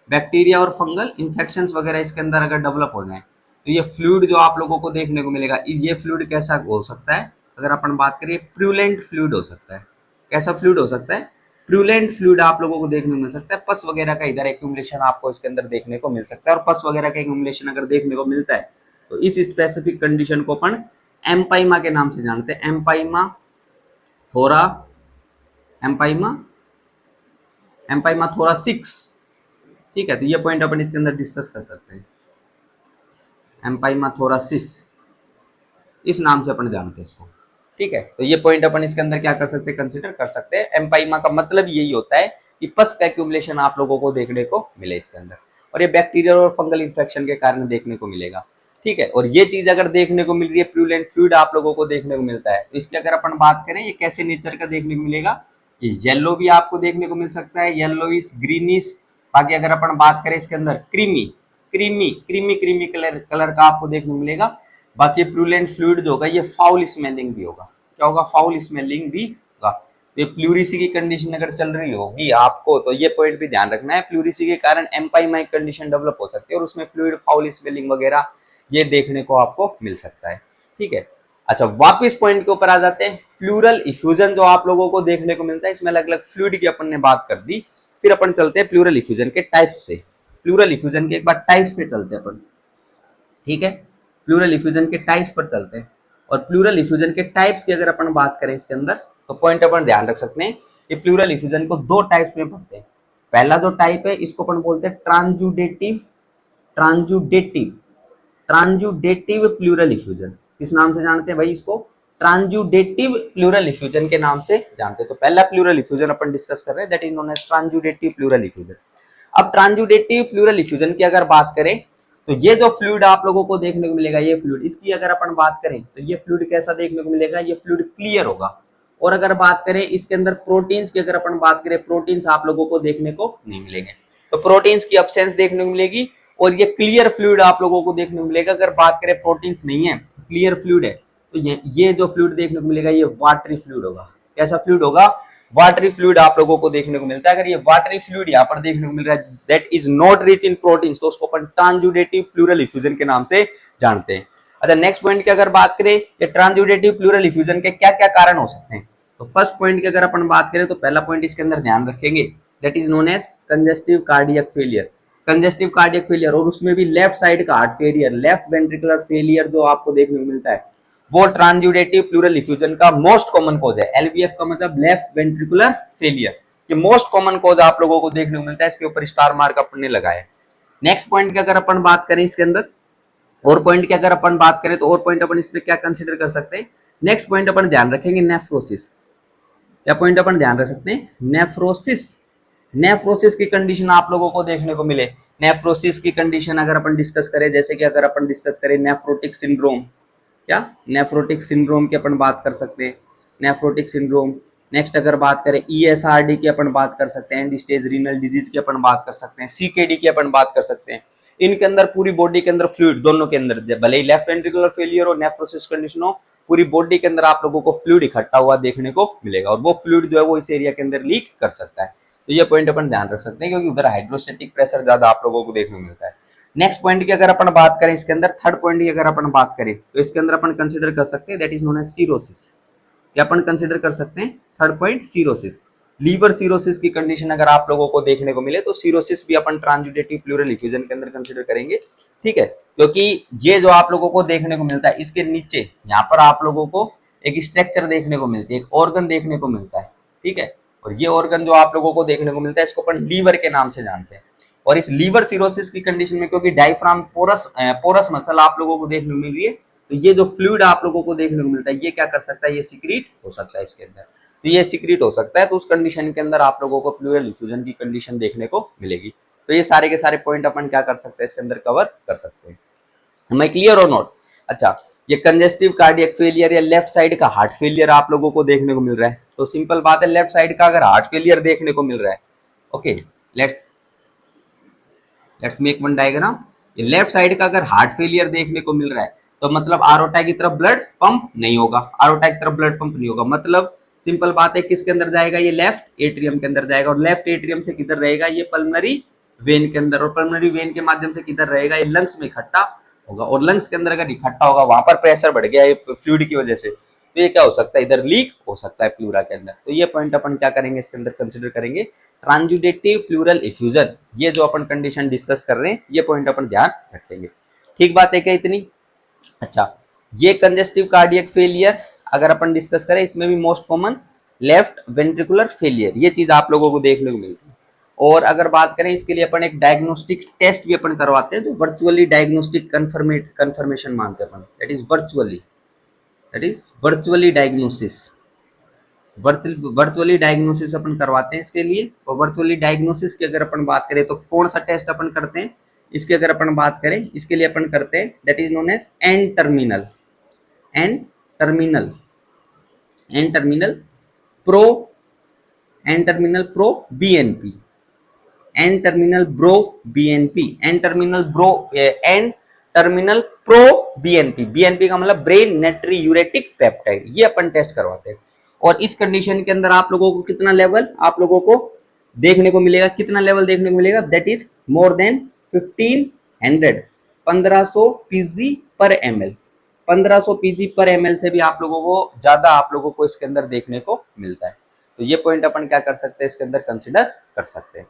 बैक्टीरिया और फंगल इन्फेक्शंस वगैरह इसके अंदर अगर डेवलप हो जाए, तो ये फ्लूइड जो आप लोगों को देखने को मिलेगा, ये फ्लूइड कैसा हो सकता है, अगर अपन बात करें प्रूलेंट फ्लूइड हो सकता है। कैसा फ्लूइड हो सकता है, प्रूलेंट फ्लूइड आप लोगों को देखने को मिल सकता है। पस वगैरह का इधर एक्यूमुलेशन आपको इसके अंदर देखने को मिल सकता है। और पस वगैरह का एक्यूमुलेशन अगर देखने को मिलता है तो इस स्पेसिफिक कंडीशन को अपन एम्पाइमा के नाम से जानते हैं। एम्पाइमा थोरा, एम्पाइमा एम्पाइमा थोरा 6, ठीक है। तो ये पॉइंट अपन इसके अंदर डिस्कस कर सकते हैं। एम्पाइमा थोरासिस इस नाम से अपन जानते हैं इसको, ठीक है। तो ये पॉइंट अपन इसके अंदर क्या कर सकते हैं, कंसिडर कर सकते हैं। एम्पाइमा का मतलब यही होता है कि पस का एक्यूमुलेशन आप लोगों को देखने को मिले इसके अंदर, और ये बैक्टीरियल और फंगल इन्फेक्शन के कारण देखने को मिलेगा, ठीक है। और ये चीज अगर देखने को मिल रही है, प्रूलेंट फ्लूइड आप लोगों को देखने को मिलता है, तो इसकी अगर अपन बात करें ये कैसे नेचर का देखने को मिलेगा, ये येलो भी आपको देखने को मिल सकता है, येलोइश, ग्रीनिश। बाकी अगर अपन बात करें इसके अंदर creamy creamy creamy creamy colour का आपको देखने को मिलेगा। बाकी प्रूलेंट फ्लूइड जो होगा ये फाउल स्मेलिंग भी होगा। क्या होगा, फाउल स्मेलिंग भी होगा। तो प्लूरिसी की कंडीशन अगर चल रही होगी आपको, तो ये पॉइंट भी ध्यान रखना है, प्लूरिसी के कारण एम्पाइमाइक कंडीशन डेवलप हो सकती है और उसमें फ्लूइड फाउल स्मेलिंग वगैरह ये देखने को आपको मिल सकता है, ठीक है। अच्छा, वापिस पॉइंट के ऊपर आ जाते हैं। प्लूरल इफ्यूजन जो आप लोगों को देखने को मिलता है, इसमें अलग अलग फ्लूइड की अपन ने बात कर दी। फिर अपन चलते हैं प्लूरल इफ्यूजन के टाइप्स पे। प्लूरल इफ्यूजन के एक बार टाइप्स पे चलते हैं अपन, ठीक है। प्लूरल इफ्यूजन के टाइप्स पर चलते हैं। और प्लूरल इफ्यूजन के टाइप्स की अगर अपन बात करें इसके अंदर, तो पॉइंट अपन ध्यान रख सकते हैं कि प्लूरल इफ्यूजन को दो टाइप्स में पढ़ते हैं। पहला जो टाइप है इसको अपन बोलते हैं ट्रांजुडेटिव ट्रांजुडेटिव ट्रांजुडेटिव प्लूरल इफ्यूजन। किस नाम से जानते हैं भाई इसको, ट्रांजुडेटिव प्लूरल इफ्यूजन के नाम से जानते हैं। तो पहला प्लूरल इफ्यूजन अपन डिस्कस कर रहे हैं, that is known as transudative pleural effusion. अब ट्रांजुडेटिव प्लूरल इफ्यूजन की अगर बात करें तो ये जो फ्लूइड आप लोगों को देखने को मिलेगा, ये फ्लूइड, इसकी अगर अपन बात करें तो ये फ्लूइड कैसा देखने को मिलेगा, ये फ्लूइड क्लियर होगा। और अगर बात करें इसके अंदर प्रोटीन्स की अगर अपन बात करें, प्रोटीन्स आप लोगों को देखने को नहीं मिलेंगे, तो प्रोटीन्स की अब्सेंस देखने को मिलेगी। और ये क्लियर फ्लूइड आप लोगों को देखने को मिलेगा। अगर बात करें प्रोटीन्स नहीं है, क्लियर फ्लूइड है, तो ये जो फ्लूइड देखने को मिलेगा ये वाटरी फ्लूइड होगा। कैसा फ्लूइड होगा, वाटरी फ्लूइड आप लोगों को देखने को मिलता है। अगर ये वाटरी फ्लूइड यहाँ पर देखने को मिल रहा है, that is not rich in proteins, तो उसको अपन ट्रांजुडेटिव प्लूरल इफ्यूजन के नाम से जानते हैं। अच्छा, नेक्स्ट पॉइंट की अगर बात करें कि ट्रांजुडेटिव प्लूरल इफ्यूजन के क्या क्या कारण हो सकते हैं, तो फर्स्ट पॉइंट की अगर अपन बात करें तो पहला पॉइंट इसके अंदर ध्यान रखेंगे, that is known as congestive cardiac failure. Congestive cardiac failure, और उसमें भी लेफ्ट साइड का heart failure, left ventricular failure जो आपको देखने को मिलता है, वो ट्रांजुडेटिव प्लूरल इफ्यूजन का मोस्ट कॉमन कॉज है। एलवीएफ का मतलब लेफ्ट वेंट्रिकुलर फेलियर, ये मोस्ट कॉमन कॉज आप लोगों को देखने को मिलता है। इसके ऊपर स्टार मार्क अपन ने लगाया। नेक्स्ट पॉइंट की अगर अपन बात करें इसके अंदर, और पॉइंट की अगर अपन बात करें तो और पॉइंट अपन इसमें क्या कंसिडर कर सकते हैं, नेक्स्ट पॉइंट अपन ध्यान रखेंगे नेफ्रोसिस। क्या पॉइंट अपन ध्यान रख सकते हैं, नेफ्रोसिस। नेफ्रोसिस की कंडीशन आप लोगों को देखने को मिले। नेफ्रोसिस की कंडीशन अगर अपन डिस्कस करें, जैसे कि अगर अपन डिस्कस करें नेफ्रोटिक सिंड्रोम, क्या नेफ्रोटिक सिंड्रोम की अपन बात कर सकते हैं, नेफ्रोटिक सिंड्रोम। नेक्स्ट अगर बात करें ईएसआरडी की अपन बात कर सकते हैं, एंड स्टेज रीनल डिजीज की अपन बात कर सकते हैं, सीकेडी की अपन बात कर सकते हैं। इनके अंदर पूरी बॉडी के अंदर फ्लूइड, दोनों के अंदर, भले ही लेफ्ट वेंट्रिकुलर फेलियर हो, नेफ्रोसिस कंडीशन हो, पूरी बॉडी के अंदर आप लोगों को फ्लूइड इकट्ठा हुआ देखने को मिलेगा, और वो फ्लूइड जो है वो इस एरिया के अंदर लीक कर सकता है। तो ये पॉइंट अपन ध्यान रख सकते हैं, क्योंकि उधर हाइड्रोस्टेटिक प्रेशर ज्यादा आप लोगों को देखने को मिलता है। नेक्स्ट पॉइंट की अगर अपन बात करें इसके अंदर, थर्ड पॉइंट की अगर अपन बात करें, तो इसके अंदर अपन कंसिडर कर सकते हैं, that is known as cirrhosis. क्या अपन कंसिडर कर सकते हैं, third point cirrhosis. Liver cirrhosis की कंडीशन अगर आप लोगों को देखने को मिले, तो सीरोसिस भी अपन ट्रांसजुडेटिव प्लूरल इफ्यूजन के अंदर कंसिडर करेंगे, ठीक है। क्योंकि ये जो आप लोगों को देखने को मिलता है, इसके नीचे यहाँ पर आप लोगों को एक स्ट्रक्चर देखने को मिलती है, एक ऑर्गन देखने को मिलता है, ठीक है। और ये ऑर्गन जो आप लोगों को देखने को मिलता है, इसको अपन लीवर के नाम से जानते हैं। और इस लीवर सिरोसिस की कंडीशन में, क्योंकि डायफ्राम पोरस मसल आप लोगों को देखने को मिल रही है, तो ये जो फ्लूइड आप लोगों को देखने को मिलता है, ये क्या कर सकता है, ये सिक्रीट हो सकता है इसके अंदर। तो ये सिक्रीट हो सकता है, तो उस कंडीशन के अंदर आप लोगों को प्लूरल इफ्यूजन की कंडीशन देखने को मिलेगी। तो ये सारे के सारे पॉइंट अपन क्या कर सकते हैं, इसके अंदर कवर कर सकते हैं। Am I clear or not? अच्छा, ये कंजेस्टिव कार्डियक फेलियर या लेफ्ट साइड का हार्ट फेलियर आप लोगों को देखने को मिल रहा है, तो सिंपल बात है, लेफ्ट साइड का अगर हार्ट फेलियर देखने को मिल रहा है, okay, let's make one diagram. ये लेफ्ट साइड का अगर हार्ट फेलियर देखने को मिल रहा है, तो मतलब आरोटा की तरफ ब्लड पंप नहीं होगा, आरोटा की तरफ ब्लड पंप नहीं होगा, मतलब सिंपल बात है, किसके अंदर जाएगा, ये लेफ्ट एट्रियम के अंदर जाएगा, और लेफ्ट एट्रियम से किधर रहेगा, ये पल्मनरी वेन के अंदर, और पल्मनरी वेन के माध्यम से किधर रहेगा, ये लंग्स में इकट्ठा होगा, और लंग्स के अंदर अगर इकट्ठा होगा, वहां पर प्रेशर बढ़ गया फ्लूइड की वजह से, तो ये क्या हो सकता है, इधर लीक हो सकता है प्लूरा के अंदर। तो ये पॉइंट अपन क्या करेंगे, इसके अंदर कंसिडर करेंगे, ट्रांसजुडेटिव प्लूरल इफ्यूजन। ये जो अपन कंडीशन डिस्कस कर रहे हैं, ये पॉइंट अपन ध्यान रखेंगे। ठीक बात है क्या इतनी? अच्छा, ये कंजेस्टिव कार्डियक फेलियर अगर अपन डिस्कस करें, इसमें भी most common left ventricular failure, ये चीज आप लोगों को देखने को मिलती है। और अगर बात करें इसके लिए अपन एक डायग्नोस्टिक टेस्ट भी अपन करवाते हैं, जो वर्चुअली डायग्नोस्टिक कंफर्मेशन मानते हैं अपन, that is virtually diagnosis, virtually diagnosis अपन करवाते हैं इसके लिए। और वर्चुअली डायग्नोसिस की अगर अपन बात करें, तो कौन सा टेस्ट अपन करते हैं, इसकी अगर अपन बात करें, इसके लिए अपन करते हैं, that is known as N terminal pro N terminal pro BNP, N terminal pro BNP, N terminal pro BNP, BNP का मतलब ब्रेन नेट्री यूरेटिक पेप्टाइड, ये अपन टेस्ट करवाते हैं। और इस कंडीशन के अंदर आप लोगों को कितना लेवल आप लोगों को देखने को मिलेगा, कितना लेवल देखने को मिलेगा, that is more than 1500 PG पर एमएल, 1500 पीजी पर एमएल से भी आप लोगों को ज्यादा आप लोगों को इसके अंदर देखने को मिलता है। तो ये पॉइंट अपन क्या कर सकते हैं, इसके अंदर कंसिडर कर सकते हैं।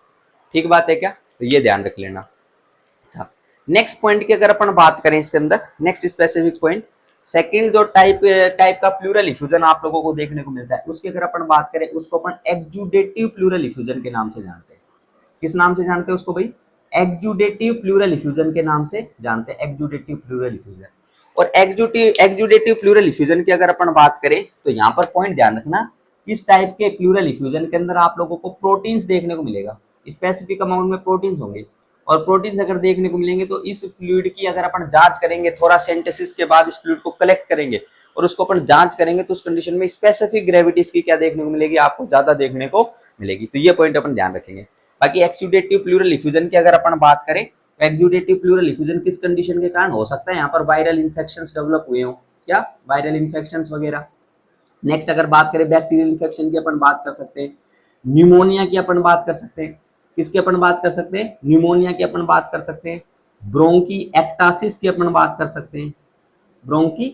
ठीक बात है क्या? तो ये ध्यान रख लेना। अच्छा, नेक्स्ट पॉइंट की अगर अपन बात करें इसके अंदर, नेक्स्ट स्पेसिफिक पॉइंट, सेकंड जो टाइप का प्लूरल इफ्यूजन आप लोगों को देखने को मिलता है, उसकी अगर अपन बात करें, उसको अपन एक्सुडेटिव प्लूरल इफ्यूजन के नाम से जानते हैं। किस नाम से जानते हैं उसको भाई? एक्सुडेटिव प्लूरल इफ्यूजन के नाम से जानते हैं, एक्सुडेटिव प्लूरल इफ्यूजन। और एक्सुडेटिव प्लूरल इफ्यूजन की अगर अपन बात करें, तो यहाँ पर पॉइंट ध्यान रखना, इस टाइप के प्लूरल इफ्यूजन के अंदर आप लोगों को प्रोटीन्स देखने को मिलेगा, स्पेसिफिक अमाउंट में प्रोटीन्स होंगे। और प्रोटीन्स अगर देखने को मिलेंगे, तो इस फ्लूइड की अगर अपन जांच करेंगे, थोड़ा सेंटेसिस के बाद इस फ्लूइड को कलेक्ट करेंगे और उसको अपन जांच करेंगे, तो उस कंडीशन में स्पेसिफिक ग्रेविटीज की क्या देखने को मिलेगी, आपको ज्यादा देखने को मिलेगी। तो ये पॉइंट अपन ध्यान रखेंगे। बाकी एक्सुडेटिव प्लूरल इफ्यूजन की अगर अपन बात करें, एक्सुडेटिव प्लूरल इफ्यूजन किस कंडीशन के कारण हो सकता है, यहाँ पर वायरल इन्फेक्शंस डेवलप हुए हो, क्या वायरल इन्फेक्शंस वगैरह। नेक्स्ट अगर बात करें बैक्टीरियल इन्फेक्शन की अपन बात कर सकते हैं, न्यूमोनिया की अपन बात कर सकते हैं, किसकी अपन बात कर सकते हैं, न्यूमोनिया की अपन बात कर सकते हैं, ब्रोंकी एक्टासिस की अपन बात कर सकते हैं, ब्रोंकी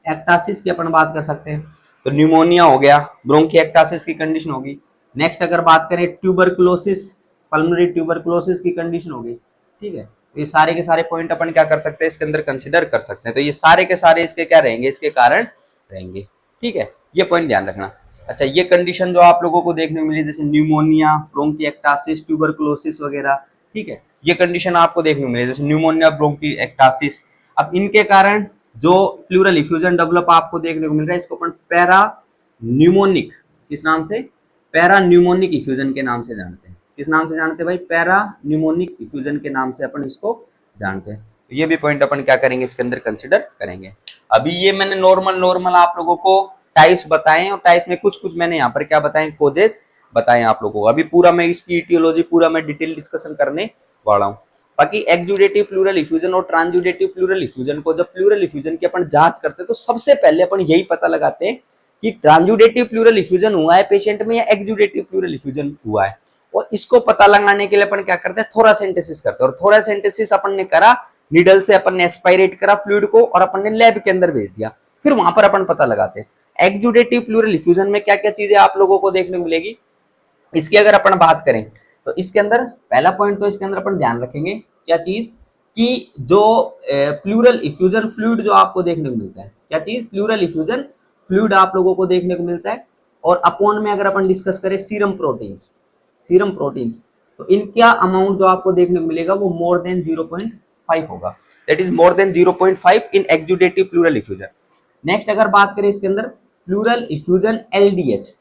एक्टासिस की अपन बात कर सकते हैं। तो न्यूमोनिया हो गया, ब्रोंकी एक्टासिस की कंडीशन होगी। नेक्स्ट अगर बात करें ट्यूबरकुलोसिस, पल्मोनरी ट्यूबरकुलोसिस की कंडीशन होगी। ठीक है, तो ये सारे के सारे पॉइंट अपन क्या कर सकते हैं, इसके अंदर कंसिडर कर सकते हैं। तो ये सारे के सारे इसके क्या रहेंगे, इसके कारण रहेंगे। ठीक है, ये पॉइंट ध्यान रखना। अच्छा, ये कंडीशन जो आप लोगों को देखने को मिली, जैसे न्यूमोनिया, ब्रोंकी एक्टासिस, ट्यूबरकुलोसिस वगैरह, ठीक है, ये कंडीशन आपको देखने को मिली, जैसे न्यूमोनिया, ब्रोंकी एक्टासिस। अब इनके कारण जो प्लूरल इफ्यूजन डेवलप आपको देखने को मिल रहा है, इसको अपन पैरा न्यूमोनिक किस नाम से? पैरा न्यूमोनिक इफ्यूजन के नाम से जानते हैं। किस नाम से जानते हैं भाई? पैरा न्यूमोनिक इफ्यूजन के नाम से अपन इसको जानते हैं। तो ये भी पॉइंट अपन क्या करेंगे इसके अंदर कंसिडर करेंगे। अभी ये मैंने नॉर्मल आप लोगों को टाइप्स बताए और टाइप्स में कुछ मैंने यहाँ पर क्या बताए, कोजेस बताए आप लोगों को। अभी पूरा मैं इसकी इटियोलॉजी पूरा मैं डिटेल डिस्कशन करने वाला हूँ। बाकी एक्सुडेटिव प्लूरल इफ्यूजन और ट्रांसुडेटिव प्लूरल इफ्यूजन को, जब प्लूरल इफ्यूजन की अपन जांच करते हैं तो सबसे पहले अपन यही पता लगाते हैं कि ट्रांसुडेटिव प्लूरल इफ्यूजन हुआ है पेशेंट में या एक्सुडेटिव प्लूरल इफ्यूजन हुआ है। और इसको पता लगाने के लिए अपन क्या करते हैं, थोरासेंटेसिस करते हैं। और थोरासेंटेसिस अपन ने करा, नीडल से अपन ने एस्पायरेट करा फ्लूइड को और अपन ने लैब के अंदर भेज दिया, फिर वहां पर अपन पता लगाते हैं। एक्सुडेटिव प्लूरल इफ्यूजन में क्या क्या चीजें आप लोगों को देखने को मिलेगी, इसकी अगर अपन बात करें तो इसके अंदर पहला पॉइंट तो इसके अंदर अपन ध्यान रखेंगे क्या चीज, कि जो प्लूरल इफ्यूजन फ्लूइड जो आपको देखने को मिलता है, क्या चीज, प्लूरल इफ्यूजन फ्लूइड आप लोगों को देखने को मिलता है। और अपॉन में अगर अपन डिस्कस करें सीरम प्रोटीन्स, तो इनका अमाउंट जो आपको देखने को मिलेगा वो मोर देन 0.5 होगा, that is more than 0.5 in exudative pleural effusion. Next अगर बात करें इसके अंदर प्लूरल इफ्यूजन एलडीएच,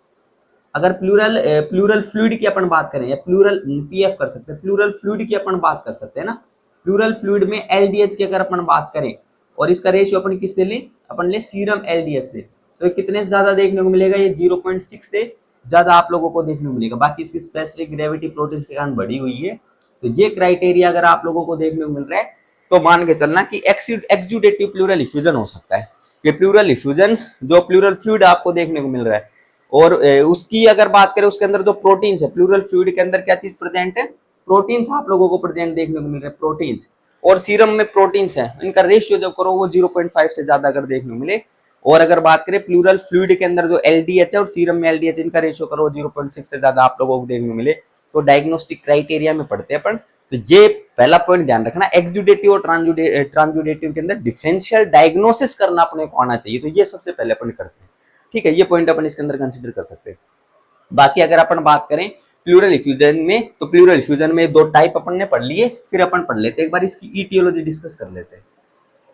अगर प्लूरल फ्लूइड की अपन बात करें या प्लूरल पीएफ कर सकते हैं, प्लूरल फ्लूइड की अपन बात कर सकते हैं ना, प्लूरल फ्लूइड में एलडीएच की अगर अपन बात करें और इसका रेशियो अपन किससे ले, अपन ले सीरम एलडीएच से, तो कितने से ज्यादा देखने को मिलेगा, ये 0.6 से ज्यादा आप लोगों को देखने को मिलेगा। बाकी इसकी स्पेसिफिक ग्रेविटी प्रोटीन के कारण बढ़ी हुई है। तो ये क्राइटेरिया अगर आप लोगों को देखने को मिल रहा है तो मान के चलना कि एक्सुडेटिव प्लूरल इफ्यूजन हो सकता है। ये प्लूरल इफ्यूजन जो प्लूरल फ्लूइड आपको देखने को मिल रहा है और उसकी अगर बात करें उसके अंदर जो प्रोटीन्स है, प्लूरल फ्लूइड के अंदर क्या चीज प्रेजेंट है, प्रोटीन्स आप लोगों को प्रेजेंट देखने को मिल रहे हैं, प्रोटीन्स। और सीरम में प्रोटीन्स है, इनका रेशियो जब करो वो 0.5 से ज्यादा अगर देखने को मिले। और अगर बात करें प्लूरल फ्लूइड के अंदर जो एलडीएच है और सीरम में एलडीएच, इनका रेशियो करो 0.6 से ज्यादा आप लोगों को देखने को मिले, तो डायग्नोस्टिक क्राइटेरिया में पढ़ते हैं अपन। तो ये पहला पॉइंट ध्यान रखना, एक्सुडेटिव और ट्रांसुडेटिव के अंदर डिफरेंशियल डायग्नोसिस करना अपने को आना चाहिए। तो ये सबसे पहले अपन करते हैं, ठीक है। ये पॉइंट अपन इसके अंदर कंसिडर कर सकते हैं। बाकी अगर अपन बात करें प्लूरल इफ्यूजन में, तो प्लूरल इफ्यूजन में दो टाइप अपन ने पढ़ लिए, फिर अपन पढ़ लेते हैं एक बार इसकी ईटियोलॉजी डिस्कस कर लेते हैं।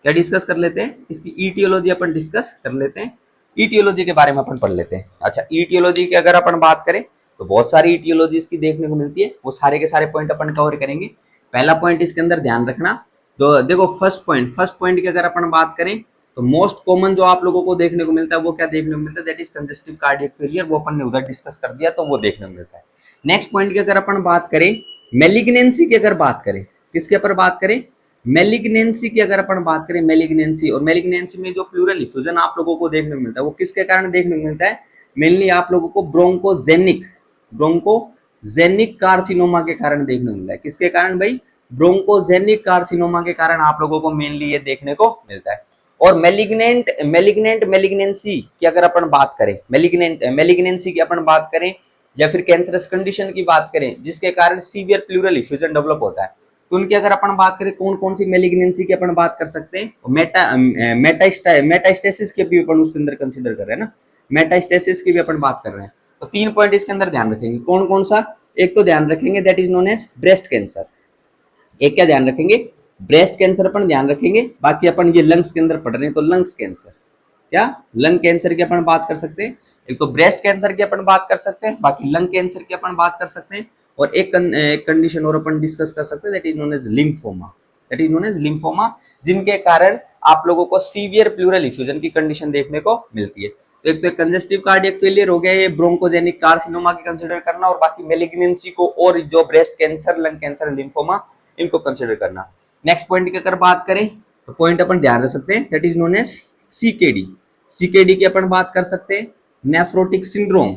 क्या डिस्कस कर लेते हैं, इसकी ईटियोलॉजी अपन डिस्कस कर लेते हैं। ईटियोलॉजी के बारे में अपन पढ़ लेते हैं। अच्छा, ईटियोलॉजी की अगर अपन बात करें तो बहुत सारी ईटियोलॉजी इसकी देखने को मिलती है, वो सारे के सारे पॉइंट अपन कवर करेंगे। पहला पॉइंट इसके अंदर ध्यान रखना, तो देखो फर्स्ट पॉइंट की अगर अपन बात करें तो मोस्ट कॉमन जो आप लोगों को देखने को मिलता है वो क्या देखने को मिलता है, that is congestive cardiac failure, वो अपन ने उधर डिस्कस कर दिया तो वो देखने को मिलता है। नेक्स्ट पॉइंट की अगर अपन बात करें मेलिग्नेंसी की, अगर बात करें किसके ऊपर बात करें, मेलिग्नेंसी की अगर अपन बात करें, मेलिग्नेंसी, और मेलिग्नेंसी में जो प्लूरल इफ्यूजन आप लोगों को देखने को मिलता है वो किसके कारण देखने को मिलता है, मेनली आप लोगों को ब्रोंकोजेनिक कार्सिनोमा के कारण देखने को मिलता है। किसके कारण भाई, ब्रोंकोजेनिक कार्सिनोमा के कारण आप लोगों को मेनली ये देखने को मिलता है। और मेलिग्नेंट मेलिग्नेंसी की अगर अपन बात करें, मेलिग्नेंसी की अपन बात करें या फिर कैंसरस कंडीशन की बात करें जिसके कारण सीवियर प्लूरल इफ्यूजन डेवलप होता है, तो उनकी अगर अपन बात करें कौन कौन सी मेलिग्नेंसी की अपन बात कर सकते हैं, मेटास्टेसिस के भी अपन उसके अंदर कंसिडर कर रहे हैं ना, मेटास्टेसिस की भी अपन बात कर रहे हैं। तो 3 पॉइंट इसके अंदर ध्यान रखेंगे, कौन कौन सा, एक तो ध्यान रखेंगे that is known as breast cancer, एक क्या ध्यान रखेंगे, ब्रेस्ट कैंसर अपन ध्यान रखेंगे। बाकी अपन ये लंग्स के अंदर पढ़ रहे हैं तो लंग्स कैंसर, क्या लंग कैंसर की अपन बात कर सकते हैं, एक तो ब्रेस्ट कैंसर की अपन बात कर सकते हैं, बाकी लंग कैंसर की अपन बात कर सकते हैं। और एक कंडीशन और अपन डिस्कस कर सकते हैं that is known as lymphoma, जिनके कारण आप लोगों को सीवियर प्लूरल इफ्यूजन की कंडीशन देखने को मिलती है। तो एक तो कंजेस्टिव कार्डियक फेलियर हो गया, ये ब्रोंकोजेनिक कार्सिनोमा की कंसिडर करना, और बाकी मेलिग्नेंसी को और जो breast cancer, lung cancer, lymphoma, इनको कंसिडर करना। नेक्स्ट पॉइंट की अगर बात करें तो पॉइंट अपन ध्यान रख सकते हैं that is known as CKD की अपन बात कर सकते हैं, नेफ्रोटिक सिंड्रोम,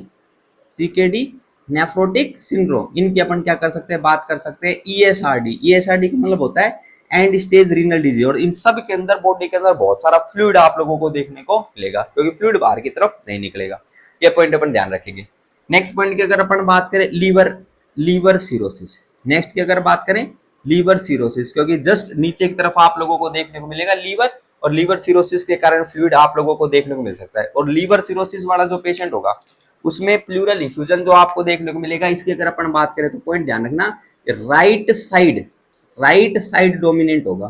नेफ्रोटिक सिंड्रोम, इनकी अपन क्या कर सकते हैं, बात कर सकते हैं। ईएसआरडी का मतलब होता है एंड स्टेज रीनल डिजीज, और इन सब के अंदर बॉडी के अंदर बहुत सारा फ्लूइड आप लोगों को देखने को मिलेगा क्योंकि फ्लूइड बाहर की तरफ नहीं निकलेगा। ये पॉइंट अपन ध्यान रखेंगे। नेक्स्ट पॉइंट की अगर अपन बात करें लीवर सिरोसिस, नेक्स्ट की अगर बात करें लीवर सिरोसिस, क्योंकि जस्ट नीचे की तरफ आप लोगों को देखने को मिलेगा लीवर, और लीवर सिरोसिस के कारण फ्लूइड आप लोगों को देखने को मिल सकता है। और लीवर सिरोसिस वाला जो पेशेंट होगा उसमें प्लूरल इफ्यूजन जो आपको देखने को मिलेगा, इसकी अगर अपन बात करें तो पॉइंट ध्यान रखना, राइट साइड डोमिनेंट होगा।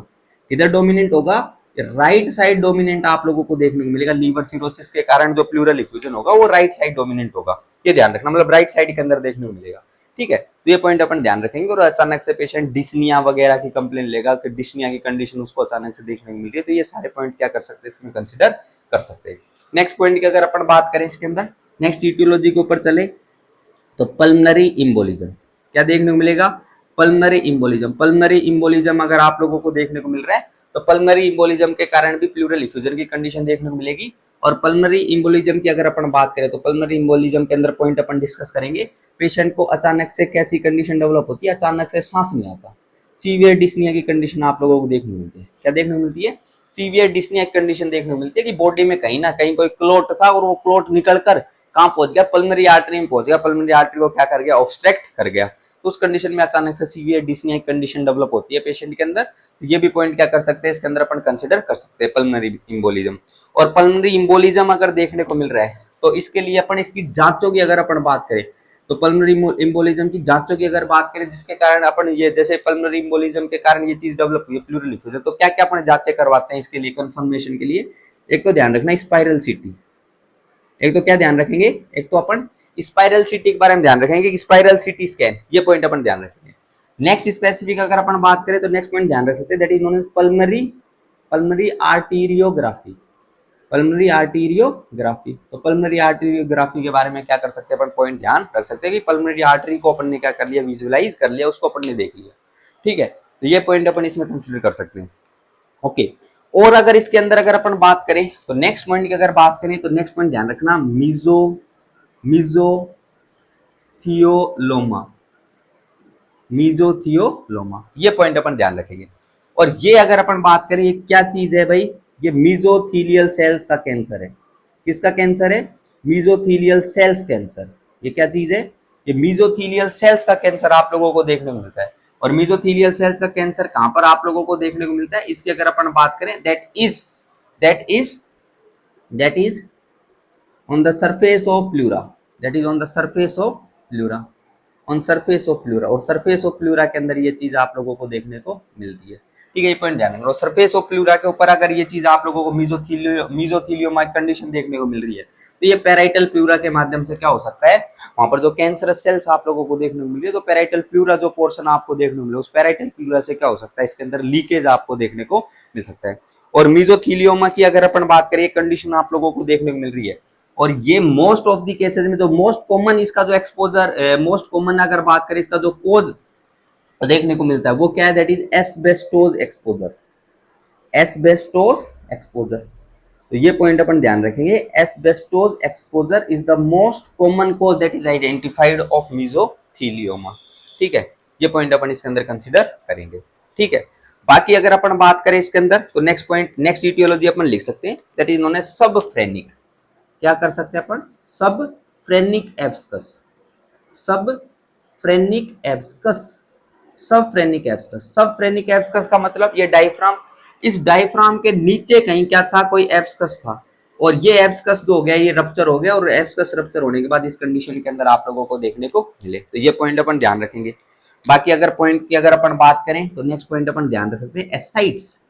किधर डोमिनेंट होगा, राइट साइड डोमिनेंट आप लोगों को देखने को मिलेगा। लीवर सिरोसिस के कारण जो प्लूरल इफ्यूजन होगा वो राइट साइड डोमिनेंट होगा। ये ध्यान रखना, मतलब राइट साइड के अंदर देखने को मिलेगा। ठीक है, तो ये पॉइंट अपन ध्यान रखेंगे। और अचानक से पेशेंट डिस्निया वगैरह की कंप्लेन लेगा कि डिस्निया की कंडीशन उसको अचानक से देखने को मिल रही है, तो ये सारे पॉइंट क्या कर सकते हैं, इसमें कंसिडर कर सकते हैं। नेक्स्ट पॉइंट की अगर अपन बात करें इसके अंदर, नेक्स्ट ईटियोलॉजी के ऊपर चले तो पल्मनरी इम्बोलिज्म क्या देखने को मिलेगा, पल्मनरी इम्बोलिज्म। पल्मनरी इम्बोलिज्म अगर आप लोगों को देखने को मिल रहा है तो पल्मनरी इम्बोलिज्म के कारण भी प्लूरल इफ्यूजन की कंडीशन देखने को मिलेगी। और पल्मनरी इम्बोलिज्म की अगर अपन बात करें तो पल्मनरी इम्बोलिज्म के अंदर पॉइंट अपन डिस्कस करेंगे, पेशेंट को अचानक से कैसी कंडीशन डेवलप होती है, अचानक से सांस नहीं आता, सीवियर डिस्निया की कंडीशन आप लोगों को देखने को मिलती है। क्या देखने को मिलती है, सीवियर डिस्निया की कंडीशन देखने को मिलती है कि बॉडी में कहीं ना कहीं कोई क्लोट था और वो क्लोट निकलकर कहाँ पहुंच गया, पल्मनरी आर्टरी में पहुंच गया, पल्मनरी आर्टरी को क्या कर गया, ऑब्स्ट्रक्ट कर गया। तो उस कंडीशन में अचानक से सीवियर डिस्निया की कंडीशन डेवलप होती है पेशेंट के अंदर, तो ये भी पॉइंट क्या कर सकते हैं, इसके अंदर अपन कंसिडर कर सकते हैं पल्मनरी इम्बोलिज्म। और पल्मनरी इम्बोलिज्म अगर देखने को मिल रहा है तो इसके लिए अपन इसकी जांचों की अगर अपन बात करें तो पल्मनरी इम्बोलिज्म की जांचों की अगर बात करें, जिसके कारण अपन ये जैसे पल्मनरी इम्बोलिज्म के कारण ये चीज डेवलप हुई है प्लूरल इफ्यूजन, तो क्या क्या अपन जांचें करवाते हैं इसके लिए कंफर्मेशन के लिए। एक तो ध्यान रखना स्पाइरल सीटी, एक तो क्या ध्यान रखेंगे, एक तो अपन स्पाइरल सीटी के बारे में ध्यान रखेंगे कि स्पाइरल सीटी स्कैन, ये पॉइंट अपन ध्यान रखेंगे। नेक्स्ट स्पेसिफिक अगर अपन बात करें तो नेक्स्ट पॉइंट ध्यान रख सकते हैं, that is known as pulmonary arteriography. Pulmonary arteriography, तो पल्मनरी आर्टीरियोग्राफी के बारे में क्या कर सकते हैं अपन पॉइंट ध्यान रख सकते हैं कि पल्मनरी आर्टरी को अपन ने क्या कर लिया, विजुअलाइज कर लिया, उसको अपन ने देख लिया। ठीक है, तो ये पॉइंट अपन इसमें कंसिडर कर सकते हैं। ओके, और अगर इसके अंदर अगर अपन बात करें तो नेक्स्ट पॉइंट की अगर बात करें तो नेक्स्ट पॉइंट ध्यान रखना मीजोथियोलोमा, मीजोथियोलोमा, ये पॉइंट अपन ध्यान रखेंगे। और ये अगर अपन बात करें ये क्या चीज है भाई, ये मीजोथीलियल सेल्स का कैंसर है। किसका कैंसर है, मीजोथीलियल सेल्स कैंसर। ये क्या चीज है, ये मीजोथीलियल सेल्स का कैंसर आप लोगों को देखने को मिलता है। और मीजोथीलियल सेल्स का कैंसर कहां पर आप लोगों को देखने को मिलता है, इसकी अगर अपन बात करें that is on the surface of pleura, that is on the surface of pleura, on surface of pleura। और surface of pleura के अंदर ये चीज आप लोगों को देखने को मिलती है। ठीक है, ये पॉइंट ध्यान रखना। और सरफेस ऑफ प्लूरा के ऊपर अगर ये चीज आप लोगों को मीजोथीलियोमा कंडीशन देखने को मिल रही है तो ये पेराइटल प्लूरा के माध्यम से क्या हो सकता है, वहां पर जो कैंसरस सेल्स आप लोगों को देखने को मिल रही है, तो पेराइटल प्लूरा जो पोर्शन आपको देखने को मिले उस पेराइटल प्लूरा से क्या हो सकता है, इसके अंदर लीकेज आपको देखने को मिल सकता है। और मीजोथीलियोमा की अगर अपन बात करें कंडीशन आप लोगों को देखने को मिल रही है, और ये मोस्ट ऑफ दी केसेस में जो मोस्ट कॉमन इसका जो एक्सपोजर, मोस्ट कॉमन अगर बात करें इसका जो कोज देखने को मिलता है वो क्या है, that is asbestos exposure, asbestos exposure. तो ये पॉइंट अपन ध्यान रखेंगे, asbestos exposure is the most common cause that is identified of mesothelioma. ठीक है, ये पॉइंट अपन इसके अंदर कंसीडर करेंगे। ठीक है, बाकी अगर अपन बात करें इसके अंदर तो नेक्स्ट पॉइंट, नेक्स्ट इटियोलॉजी अपन लिख सकते हैं, दैट इज नोन एज सबफ्रेनिक। क्या कर सकते हैं अपन, सबफ्रेनिक एब्सकस, सबफ्रेनिक एब्सकस, सबफ्रेनिक एब्सकस। सबफ्रेनिक एब्सकस का मतलब ये डायफ्राम, इस डायफ्राम के नीचे कहीं क्या था, कोई एब्सकस था, और ये एब्सकस जो हो गया ये रप्चर हो गया, और एब्सकस रप्चर होने के बाद इस कंडीशन के अंदर आप लोगों को देखने को मिले, तो ये पॉइंट अपन ध्यान रखेंगे। बाकी अगर पॉइंट की अगर अपन बात करें तो नेक्स्ट पॉइंट अपन ध्यान रख सकते हैं एसाइड्स।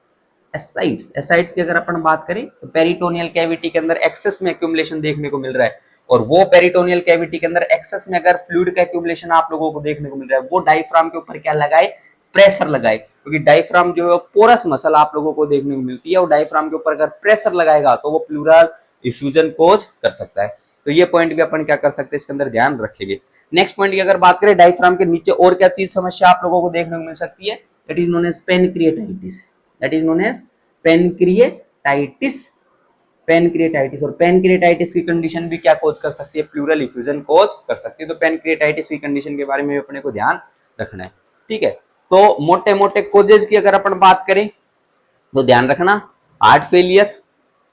एसाइड्स की अगर अपन बात करें तो पेरिटोनियल कैविटी के अंदर एक्सेस में एक्यूमुलेशन देखने को मिल रहा है, और वो पेरिटोनियल कैविटी के अंदर एक्सेस में अगर फ्लूइड का एक्यूमुलेशन आप लोगों को देखने को मिल रहा है, वो डायफ्राम के ऊपर क्या लगाए, प्रेशर लगाए, क्योंकि डायफ्राम जो है पोरस मसल आप लोगों को देखने को मिलती है, और डायफ्राम के ऊपर अगर प्रेशर लगाएगा तो वो प्लूरल इफ्यूजन कोज कर सकता है। तो ये पॉइंट भी अपन क्या कर सकते हैं इसके अंदर ध्यान रखेंगे। नेक्स्ट पॉइंट की अगर बात करें, डायफ्राम के नीचे और क्या चीज समस्या आप लोगों को देखने को मिल सकती है, that is known as pancreatitis, that is known as pancreatitis, pancreatitis. और पेनक्रिएटाइटिस की कंडीशन भी क्या कोज कर सकती है, प्लूरल इफ्यूजन कोज कर सकती है। तो पेनक्रिएटाइटिस की कंडीशन के बारे में अपने को ध्यान रखना है। ठीक है, तो मोटे मोटे कोजेज की अगर अपन बात करें तो ध्यान रखना हार्ट फेलियर,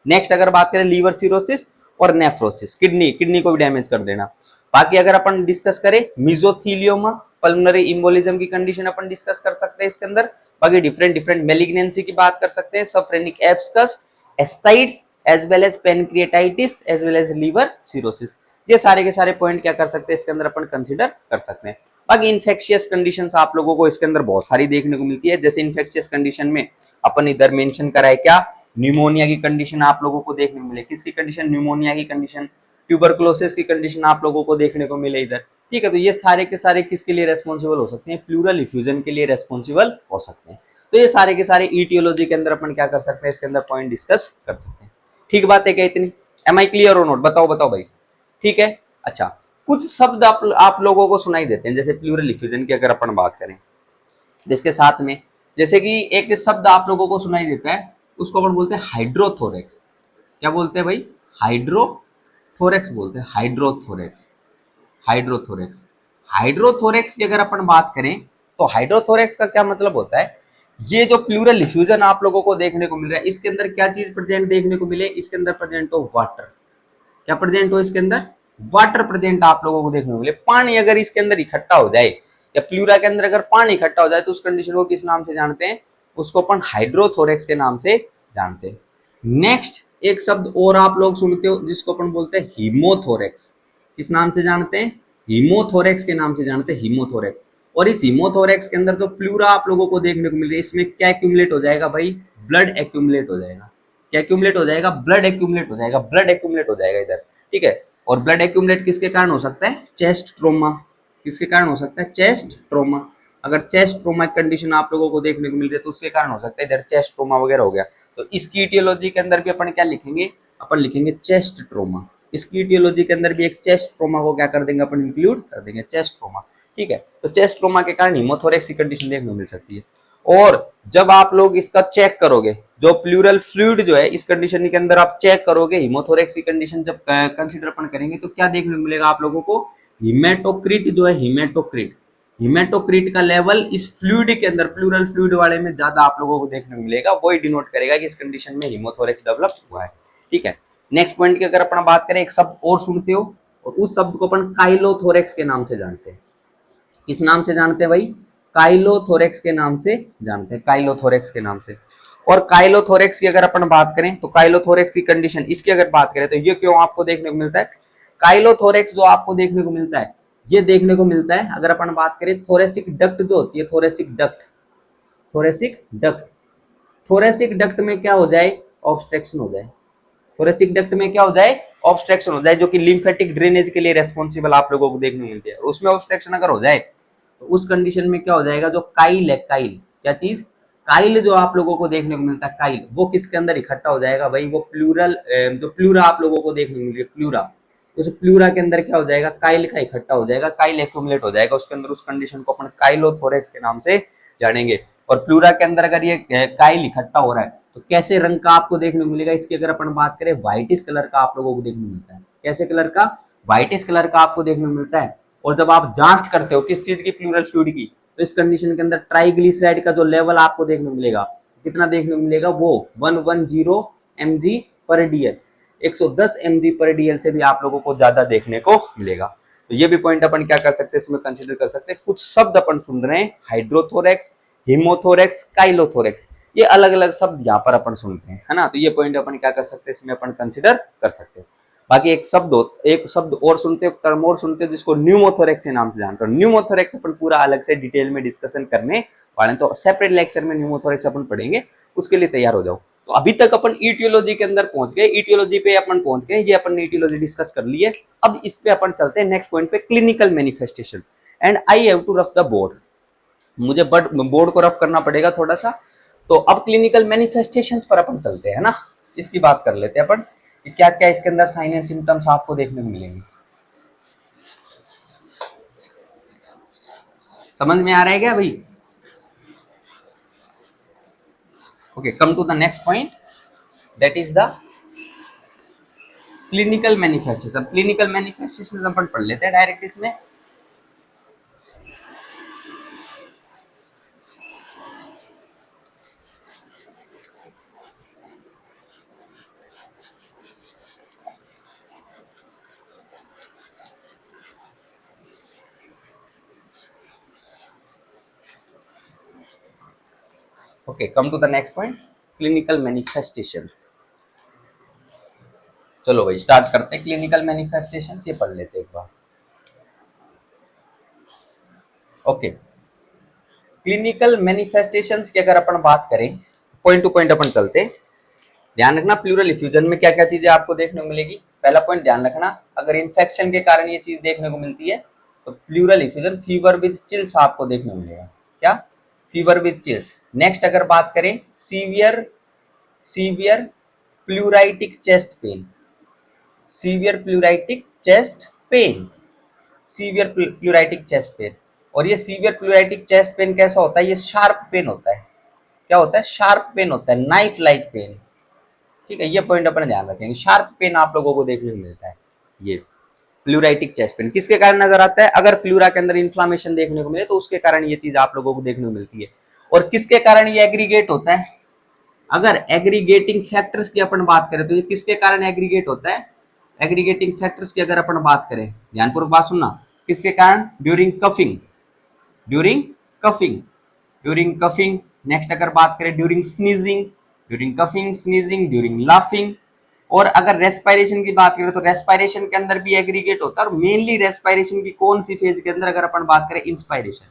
नेक्स्ट अगर बात करें लीवर सिरोसिस और नेफ्रोसिस, किडनी को भी डैमेज कर देना। बाकी अगर अपन डिस्कस करें मीजोथीलियोमा, पल्मोनरी इम्बोलिज्म की कंडीशन अपन डिस्कस कर सकते हैं इसके अंदर। बाकी डिफरेंट मेलिग्नेंसी की बात कर सकते हैं, subphrenic abscess, ascites as well as pancreatitis as well as liver cirrhosis, ये सारे के सारे पॉइंट क्या कर सकते हैं इसके अंदर अपन कंसीडर कर सकते हैं। बाकी इन्फेक्शियस कंडीशंस आप लोगों को इसके अंदर बहुत सारी देखने को मिलती है, जैसे इन्फेक्शियस कंडीशन में अपन इधर मेंशन करा है क्या, न्यूमोनिया की कंडीशन आप लोगों को देखने को मिले। किसकी कंडीशन, न्यूमोनिया की कंडीशन। ट्यूबरकुलोसिस की कंडीशन आप लोगों को देखने को मिले इधर, ठीक है। तो ये सारे के सारे किसके लिए रेस्पॉन्सिबल हो सकते हैं, प्लूरल इफ्यूजन के लिए रेस्पॉन्सिबल हो सकते हैं। तो ये सारे के सारे ईटियोलॉजी के अंदर अपन क्या कर सकते हैं, इसके अंदर पॉइंट डिस्कस कर सकते हैं। ठीक बात है क्या इतनी, एम आई क्लियर और नोट, बताओ बताओ भाई, ठीक है। अच्छा, कुछ शब्द आप लोगों को सुनाई देते हैं, जैसे प्लूरल इफ्यूजन की अगर अपन बात करें, जिसके साथ में जैसे कि एक शब्द आप लोगों को सुनाई देता है, उसको अपन बोलते हैं हाइड्रोथोरेक्स। क्या बोलते हैं भाई, हाइड्रोथोरेक्स बोलते हैं, हाइड्रोथोरेक्स, हाइड्रोथोरेक्स। हाइड्रोथोरेक्स की अगर अपन बात करें तो हाइड्रोथोरेक्स का क्या मतलब होता है, ये जो प्लूरल इफ्यूजन आप लोगों को देखने को मिल रहा है, इसके अंदर क्या चीज प्रेजेंट देखने को मिले, इसके अंदर प्रेजेंट हो वाटर। क्या प्रेजेंट हो इसके अंदर, वाटर प्रेजेंट आप लोगों को देखने को मिले। पानी अगर इसके अंदर इकट्ठा हो जाए, या प्लूरा के अंदर अगर पानी इकट्ठा हो जाए, तो उस कंडीशन को किस नाम से जानते हैं, उसको अपन हाइड्रोथोरेक्स के नाम से जानते हैं। नेक्स्ट एक शब्द और आप लोग सुनते हो, जिसको अपन बोलते हैं हीमोथोरेक्स। किस नाम से जानते हैं, हीमोथोरेक्स के नाम से जानते हैं, हीमोथोरेक्स। और इस हीमोथोरेक्स के अंदर जो प्लूरा आप लोगों को देखने को मिल रही है, इसमें क्या एक्यूमुलेट हो जाएगा भाई, ब्लड एक्यूमुलेट हो जाएगा। क्या एक्यूमुलेट हो जाएगा, ब्लड एक्यूमुलेट हो जाएगा, ब्लड एक्यूमुलेट हो जाएगा इधर, ठीक है। और ब्लड एक्यूमुलेट किसके कारण हो सकता है, चेस्ट ट्रोमा। किसके कारण हो सकता है, चेस्ट ट्रोमा। अगर चेस्ट ट्रोमा कंडीशन आप लोगों को देखने को मिल रही है, तो उसके कारण हो सकता है इधर चेस्ट ट्रोमा वगैरह हो गया। तो इसकी ईटियोलॉजी के अंदर भी अपन क्या लिखेंगे, अपन लिखेंगे चेस्ट ट्रोमा। इसकी ईटियोलॉजी के अंदर भी एक चेस्ट ट्रोमा को क्या कर देंगे, अपन इंक्लूड कर देंगे, चेस्ट ट्रोमा, ठीक है। तो चेस्ट ट्रोमा के कारण हीमोथोरेक्स की कंडीशन देखने को मिल सकती है। और जब आप लोग इसका चेक करोगे, जो प्लूरल फ्लूइड जो है, इस कंडीशन के अंदर आप चेक करोगे हीमोथोरेक्स की कंडीशन जब कंसीडर अपन करेंगे, तो क्या देखने को मिलेगा आप लोगों को, हिमेटोक्रिट जो है, हिमेटोक्रिट, हिमेटोक्रिट का लेवल इस फ्लूइड के अंदर, प्लूरल फ्लूइड वाले में ज्यादा आप लोगों को देखने को मिलेगा। वही डिनोट करेगा कि इस कंडीशन में हिमोथोरेक्स डेवलप हुआ है, ठीक है। नेक्स्ट पॉइंट की अगर अपन बात करें, एक शब्द और सुनते हो, और उस शब्द को अपन काइलोथोरेक्स के नाम से जानते हैं। किस नाम से जानते हैं भाई, काइलोथोरेक्स के नाम से जानते हैं, काइलोथोरेक्स के नाम से। और काइलोथोरेक्स की अगर अपन बात करें, तो काइलोथोरेक्स की कंडीशन इसकी अगर बात करें, तो ये क्यों आपको देखने को मिलता है, काइलोथोरेक्स जो आपको देखने को मिलता है, ये देखने को मिलता है अगर अपन बात करें थोरेसिक डक्ट जो होती है, thoracic duct, thoracic duct, thoracic duct में क्या हो जाए, ऑब्स्ट्रक्शन हो जाए। थोरेसिक डक्ट में क्या हो जाए, ऑब्स्ट्रक्शन हो जाए, जो कि लिम्फेटिक ड्रेनेज के लिए रेस्पॉन्सिबल आप लोगों को देखने को मिलती है। उसमें ऑब्स्ट्रक्शन अगर हो जाए, तो उस कंडीशन में क्या हो जाएगा, जो काइल है, काइल, क्या चीज, काइल जो आप लोगों को देखने को मिलता है, काइल, वो किसके अंदर इकट्ठा हो जाएगा भाई, वो प्लूरल, जो प्लूरा आप लोगों को देखने को मिल रही है, प्लूरा, उस प्लूरा के अंदर क्या हो जाएगा, काइल का इकट्ठा हो जाएगा, काइल एक्यूमुलेट हो जाएगा उसके अंदर। उस कंडीशन को अपन काइलोथोरेक्स के नाम से जानेंगे। और प्लूरा के अंदर अगर ये काइल इकट्ठा हो रहा है, तो कैसे रंग का आपको देखने को मिलेगा, इसकी अगर अपन बात करें, व्हाइटिश कलर का आप लोगों को देखने को मिलता है। कैसे कलर का, व्हाइटिश कलर का आपको देखने को मिलता है। और जब आप जांच करते हो किस चीज की, प्लूरल फ्लूइड की, तो इस कंडीशन के अंदर ट्राइग्लिसराइड का जो लेवल आपको देखने को मिलेगा, कितना देखने को मिलेगा, वो 110 mg पर डीएल, 110 mg पर डीएल से भी आप लोगों को ज्यादा देखने को मिलेगा। तो ये भी पॉइंट अपन क्या कर सकते हैं, इसमें कंसिडर कर सकते हैं। कुछ शब्द अपन सुन रहे हैं, हाइड्रोथोरेक्स, हिमोथोरेक्स, काइलोथोरेक्स, ये अलग अलग शब्द यहाँ पर अपन सुनते हैं, है ना। तो ये पॉइंट अपन क्या कर सकते हैं, इसमें अपन कंसिडर कर सकते हैं। बाकी एक शब्द और सुनते हो, टर्म और सुनते हो, जिसको न्यूमोथोरेक्स के नाम से जानते हो। न्यूमोथोरेक्स अपन पूरा अलग से डिटेल में डिस्कशन करने वाले, तो सेपरेट लेक्चर में न्यूमोथोरेक्स अपन पढ़ेंगे, उसके लिए तैयार हो जाओ। तो अभी तक अपन ईटियोलॉजी के अंदर पहुंच गए, ईटियोलॉजी पे अपन पहुंच गए, ये अपन ने ईटियोलॉजी डिस्कस कर ली है। अब इस पे अपन चलते हैं नेक्स्ट पॉइंट पे, clinical manifestation. And I have to rough the board, मुझे बोर्ड को रफ करना पड़ेगा थोड़ा सा। तो अब क्लिनिकल मैनिफेस्टेशंस पर अपन चलते हैं ना, इसकी बात कर लेते हैं अपन कि क्या क्या इसके अंदर साइन एंड सिम्टम्स आपको देखने को मिलेंगे। समझ में आ रहा है क्या भाई? Okay, come to the next point, that is the clinical manifestation. Clinical manifestation अपन पढ़ लेते हैं डायरेक्ट इसमें। Okay, come to the next point, clinical manifestation. चलो भाई स्टार्ट करते हैं, क्लिनिकल मैनिफेस्टेशन ये पढ़ लेते हैं एक बार। ओके, क्लिनिकल मैनिफेस्टेशंस की अगर अपन बात करें, पॉइंट टू पॉइंट अपन चलते हैं। ध्यान रखना, प्लूरल इफ्यूजन में क्या क्या चीजें आपको देखने को मिलेगी। पहला पॉइंट ध्यान रखना, अगर इन्फेक्शन के कारण ये चीज देखने को मिलती है तो pleural effusion fever with chills आपको देखने को मिलेगा। क्या? Fever with chills. नेक्स्ट अगर बात करें severe severe pleuritic chest pain, severe pleuritic chest pain, severe pleuritic chest pain. और ये सीवियर प्लूराइटिक चेस्ट पेन कैसा होता है? ये शार्प पेन होता है। क्या होता है? शार्प पेन होता है, नाइफ लाइक पेन। ठीक है, ये पॉइंट अपन ध्यान रखेंगे। शार्प पेन आप लोगों को देखने को मिलता है। ये प्लूराइटिक चेस्ट पेन किसके कारण नजर आता है? अगर प्लूरा के अंदर इन्फ्लामेशन देखने को मिले तो उसके कारण ये चीज आप लोगों को देखने को मिलती है। और किसके कारण ये एग्रीगेट होता है? अगर एग्रीगेटिंग फैक्टर्स की अपन बात करें तो ये किसके कारण एग्रीगेट होता है? एग्रीगेटिंग फैक्टर्स की अगर अपन बात करें, ध्यानपूर्वक बात सुनना, किसके कारण? During coughing, during coughing, during coughing. Next अगर बात करें during sneezing, during coughing, sneezing, during laughing. और अगर रेस्पिरेशन की बात करें तो रेस्पिरेशन के अंदर भी एग्रीगेट होता है। और मेनली रेस्पिरेशन की कौन सी फेज के अंदर अगर अपन बात करें? इंस्पायरेशन।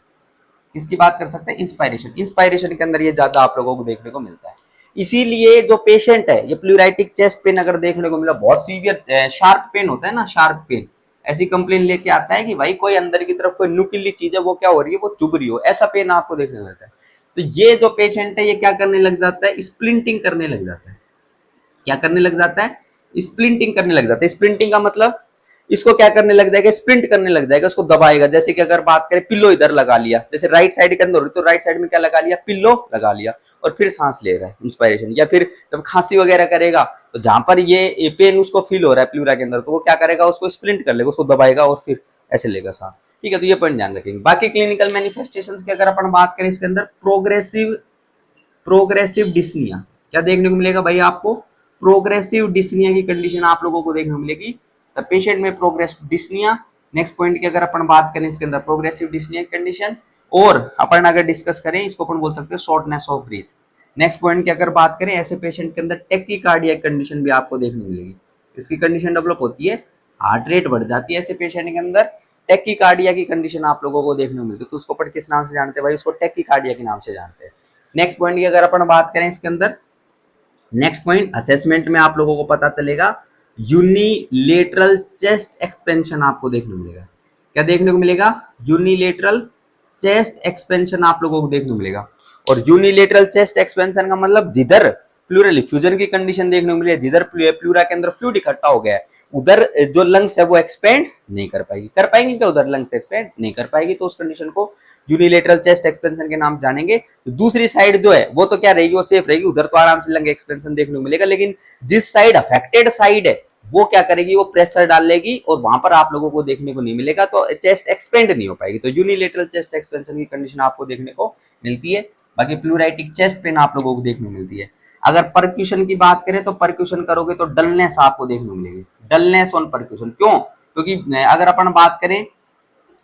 किसकी बात कर सकते हैं? इंस्पायरेशन। इंस्पायरेशन के अंदर ये ज्यादा आप लोगों को देखने को मिलता है। इसीलिए जो पेशेंट है, ये प्लूराइटिक चेस्ट पेन अगर देखने को मिला, बहुत सीवियर शार्प पेन होता है ना, शार्प पेन, ऐसी कंप्लेन लेके आता है कि भाई कोई अंदर की तरफ कोई नुकीली चीज है, वो क्या हो रही है? वो चुभ रही हो, ऐसा पेन आपको देखने को मिलता है। तो ये जो पेशेंट है ये क्या करने लग जाता है? स्प्लिंटिंग करने लग जाता है। क्या करने लग जाता है? स्प्लिंटिंग करने लग जाता है। स्प्लिंटिंग का मतलब इसको क्या करने लग जाएगा? स्प्लिंट करने लग जाएगा, उसको दबाएगा। जैसे कि अगर बात करें पिल्लो इधर लगा लिया, जैसे राइट साइड के अंदर हो रही तो राइट साइड में क्या लगा लिया? पिल्लो लगा लिया, और फिर सांस ले रहा है, इंस्पायरेशन। या फिर जब खांसी वगैरह करेगा तो जहां पर ये पेन उसको फील हो रहा है प्लूरा के अंदर, तो वो क्या करेगा? उसको स्प्लिंट कर लेगा, उसको दबाएगा और फिर ऐसे लेगा सांस। ठीक है, तो ये पॉइंट ध्यान रखेंगे। बाकी क्लिनिकल मैनिफेस्टेशंस की अगर अपन बात करें, इसके अंदर प्रोग्रेसिव प्रोग्रेसिव डिस्निया क्या देखने को मिलेगा भाई आपको? प्रोग्रेसिव डिस्निया की कंडीशन आप लोगों को देखने को मिलेगी। द पेशेंट में प्रोग्रेसिव डिस्निया। नेक्स्ट पॉइंट की अगर अपन बात करें, इसके अंदर प्रोग्रेसिव डिस्निया कंडीशन। और अपन अगर डिस्कस करें, इसको अपन बोल सकते हैं shortness of breath. Next point की अगर बात करें, ऐसे पेशेंट के अंदर टेकीकार्डियक कंडीशन भी आपको देखने को मिलेगी। इसकी कंडीशन डेवलप होती है, हार्ट रेट बढ़ जाती है ऐसे पेशेंट के अंदर, टेकीकार्डिया की कंडीशन आप लोगों को देखने को मिलती है। तो उसको अपन किस नाम से जानते हैं भाई? उसको टेकीकार्डिया के नाम से जानते हैं। नेक्स्ट पॉइंट की अगर अपन बात करें, इसके अंदर नेक्स्ट पॉइंट असेसमेंट में आप लोगों को पता चलेगा यूनिलेटरल चेस्ट एक्सपेंशन आपको देखने को मिलेगा। क्या देखने को मिलेगा? यूनिलेटरल चेस्ट एक्सपेंशन आप लोगों को देखने को मिलेगा। और यूनिलेटरल चेस्ट एक्सपेंशन का मतलब जिधर प्लूरल इफ्यूजन की कंडीशन देखने को मिली है, जिधर प्लूरा के अंदर फ्लूइड इकट्ठा हो गया है, उधर जो लंग्स है वो एक्सपेंड नहीं कर पाएगी। कर पाएंगे क्या? उधर लंग्स एक्सपेंड नहीं कर पाएगी, तो उस कंडीशन को यूनिलेटरल चेस्ट एक्सपेंशन के नाम जानेंगे। तो दूसरी साइड जो है वो तो क्या रहेगी? वो सेफ रहेगी, उधर तो आराम से लंग एक्सपेंशन देखने को मिलेगा। लेकिन जिस साइड अफेक्टेड साइड है वो क्या करेगी? वो प्रेशर डाल लेगी और वहां पर आप लोगों को देखने को नहीं मिलेगा, तो चेस्ट एक्सपेंड नहीं हो पाएगी। तो यूनिलेटरल चेस्ट एक्सपेंशन की कंडीशन आपको देखने को मिलती है। बाकी प्लूराइटिक चेस्ट पेन आप लोगों को देखने को मिलती है। अगर परक्यूशन की बात करें तो परक्यूशन करोगे तो डलनेस आपको देखने को मिलेगी, डलनेस ऑन परक्यूशन। क्यों? क्योंकि अगर अपन बात करें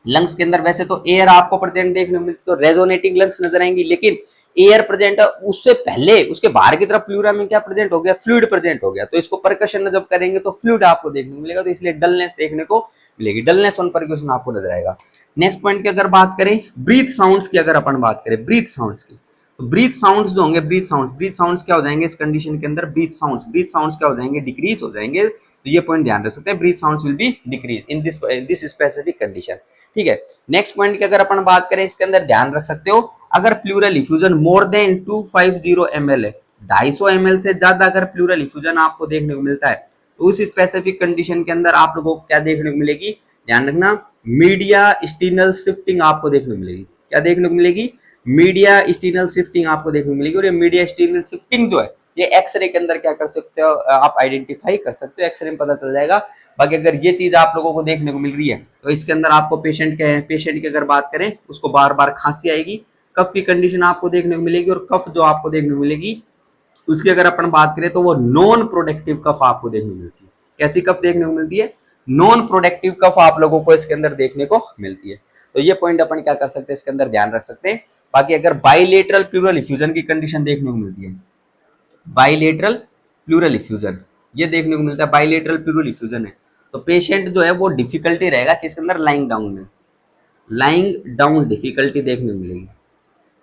लंग्स के अंदर, वैसे तो एयर आपको प्रेजेंट देखने को मिलती है, तो रेजोनेटिंग लंग्स नजर आएंगी, लेकिन एयर प्रेजेंट है उससे पहले उसके बाहर की तरफ प्लूरा में क्या प्रेजेंट हो गया? फ्लूइड प्रेजेंट हो गया। तो इसको परकशन जब करेंगे तो फ्लूइड आपको देखने को मिलेगा, तो इसलिए डलनेस देखने को मिलेगी, डलनेस ऑन परक्यूशन आपको नजर आएगा। नेक्स्ट पॉइंट की अगर बात करें, ब्रीथ साउंड्स की अगर अपन बात करें, ब्रीथ साउंड्स की, तो ब्रीथ साउंड्स जो होंगे, ब्रीथ साउंड्स क्या हो जाएंगे इस कंडीशन के अंदर? ब्रीथ साउंड्स क्या हो जाएंगे? डिक्रीज हो जाएंगे। तो ये पॉइंट ध्यान रख सकते हैं, breath sounds will be decrease in this specific condition. ठीक है, नेक्स्ट पॉइंट की अगर अपन बात करें, इसके अंदर ध्यान रख सकते हो, अगर pleural effusion more than 250 ml है, 250 ml से ज्यादा अगर प्लूरल इफ्यूजन आपको देखने को मिलता है, तो उस स्पेसिफिक कंडीशन के अंदर आप लोगों को क्या देखने को मिलेगी? ध्यान रखना, मीडिया स्टीनल शिफ्टिंग आपको देखने को मिलेगी। क्या देखने को मिलेगी? मीडिया स्टीनल शिफ्टिंग आपको देखने को मिलेगी। और ये मीडिया स्टीनल शिफ्टिंग जो है, ये एक्सरे के अंदर क्या कर सकते हो आप? आइडेंटिफाई कर सकते हो, एक्सरे में पता चल जाएगा। बाकी अगर ये चीज आप लोगों को देखने को मिल रही है तो इसके अंदर आपको पेशेंट की अगर बात करें, उसको बार बार खांसी आएगी, कफ की कंडीशन आपको देखने को मिलेगी। और कफ जो आपको देखने को मिलेगी उसकी अगर अपन बात करें तो वो नॉन प्रोडक्टिव कफ आपको देखने को मिलती है। कैसी कफ देखने को मिलती है? नॉन प्रोडक्टिव कफ आप लोगों को इसके अंदर देखने को मिलती है। तो ये पॉइंट अपन क्या कर सकते हैं, इसके अंदर ध्यान रख सकते हैं। बाकी अगर बाइलेटरल प्लूरल इफ्यूजन की कंडीशन देखने को मिलती है, बाइलेटरल प्लूरल इफ्यूजन ये देखने को मिलता है, बाइलेटरल प्लूरल इफ्यूजन है, तो पेशेंट जो है वो डिफिकल्टी रहेगा किसके अंदर? लाइंग डाउन में, लाइंग डाउन डिफिकल्टी देखने को मिलेगी,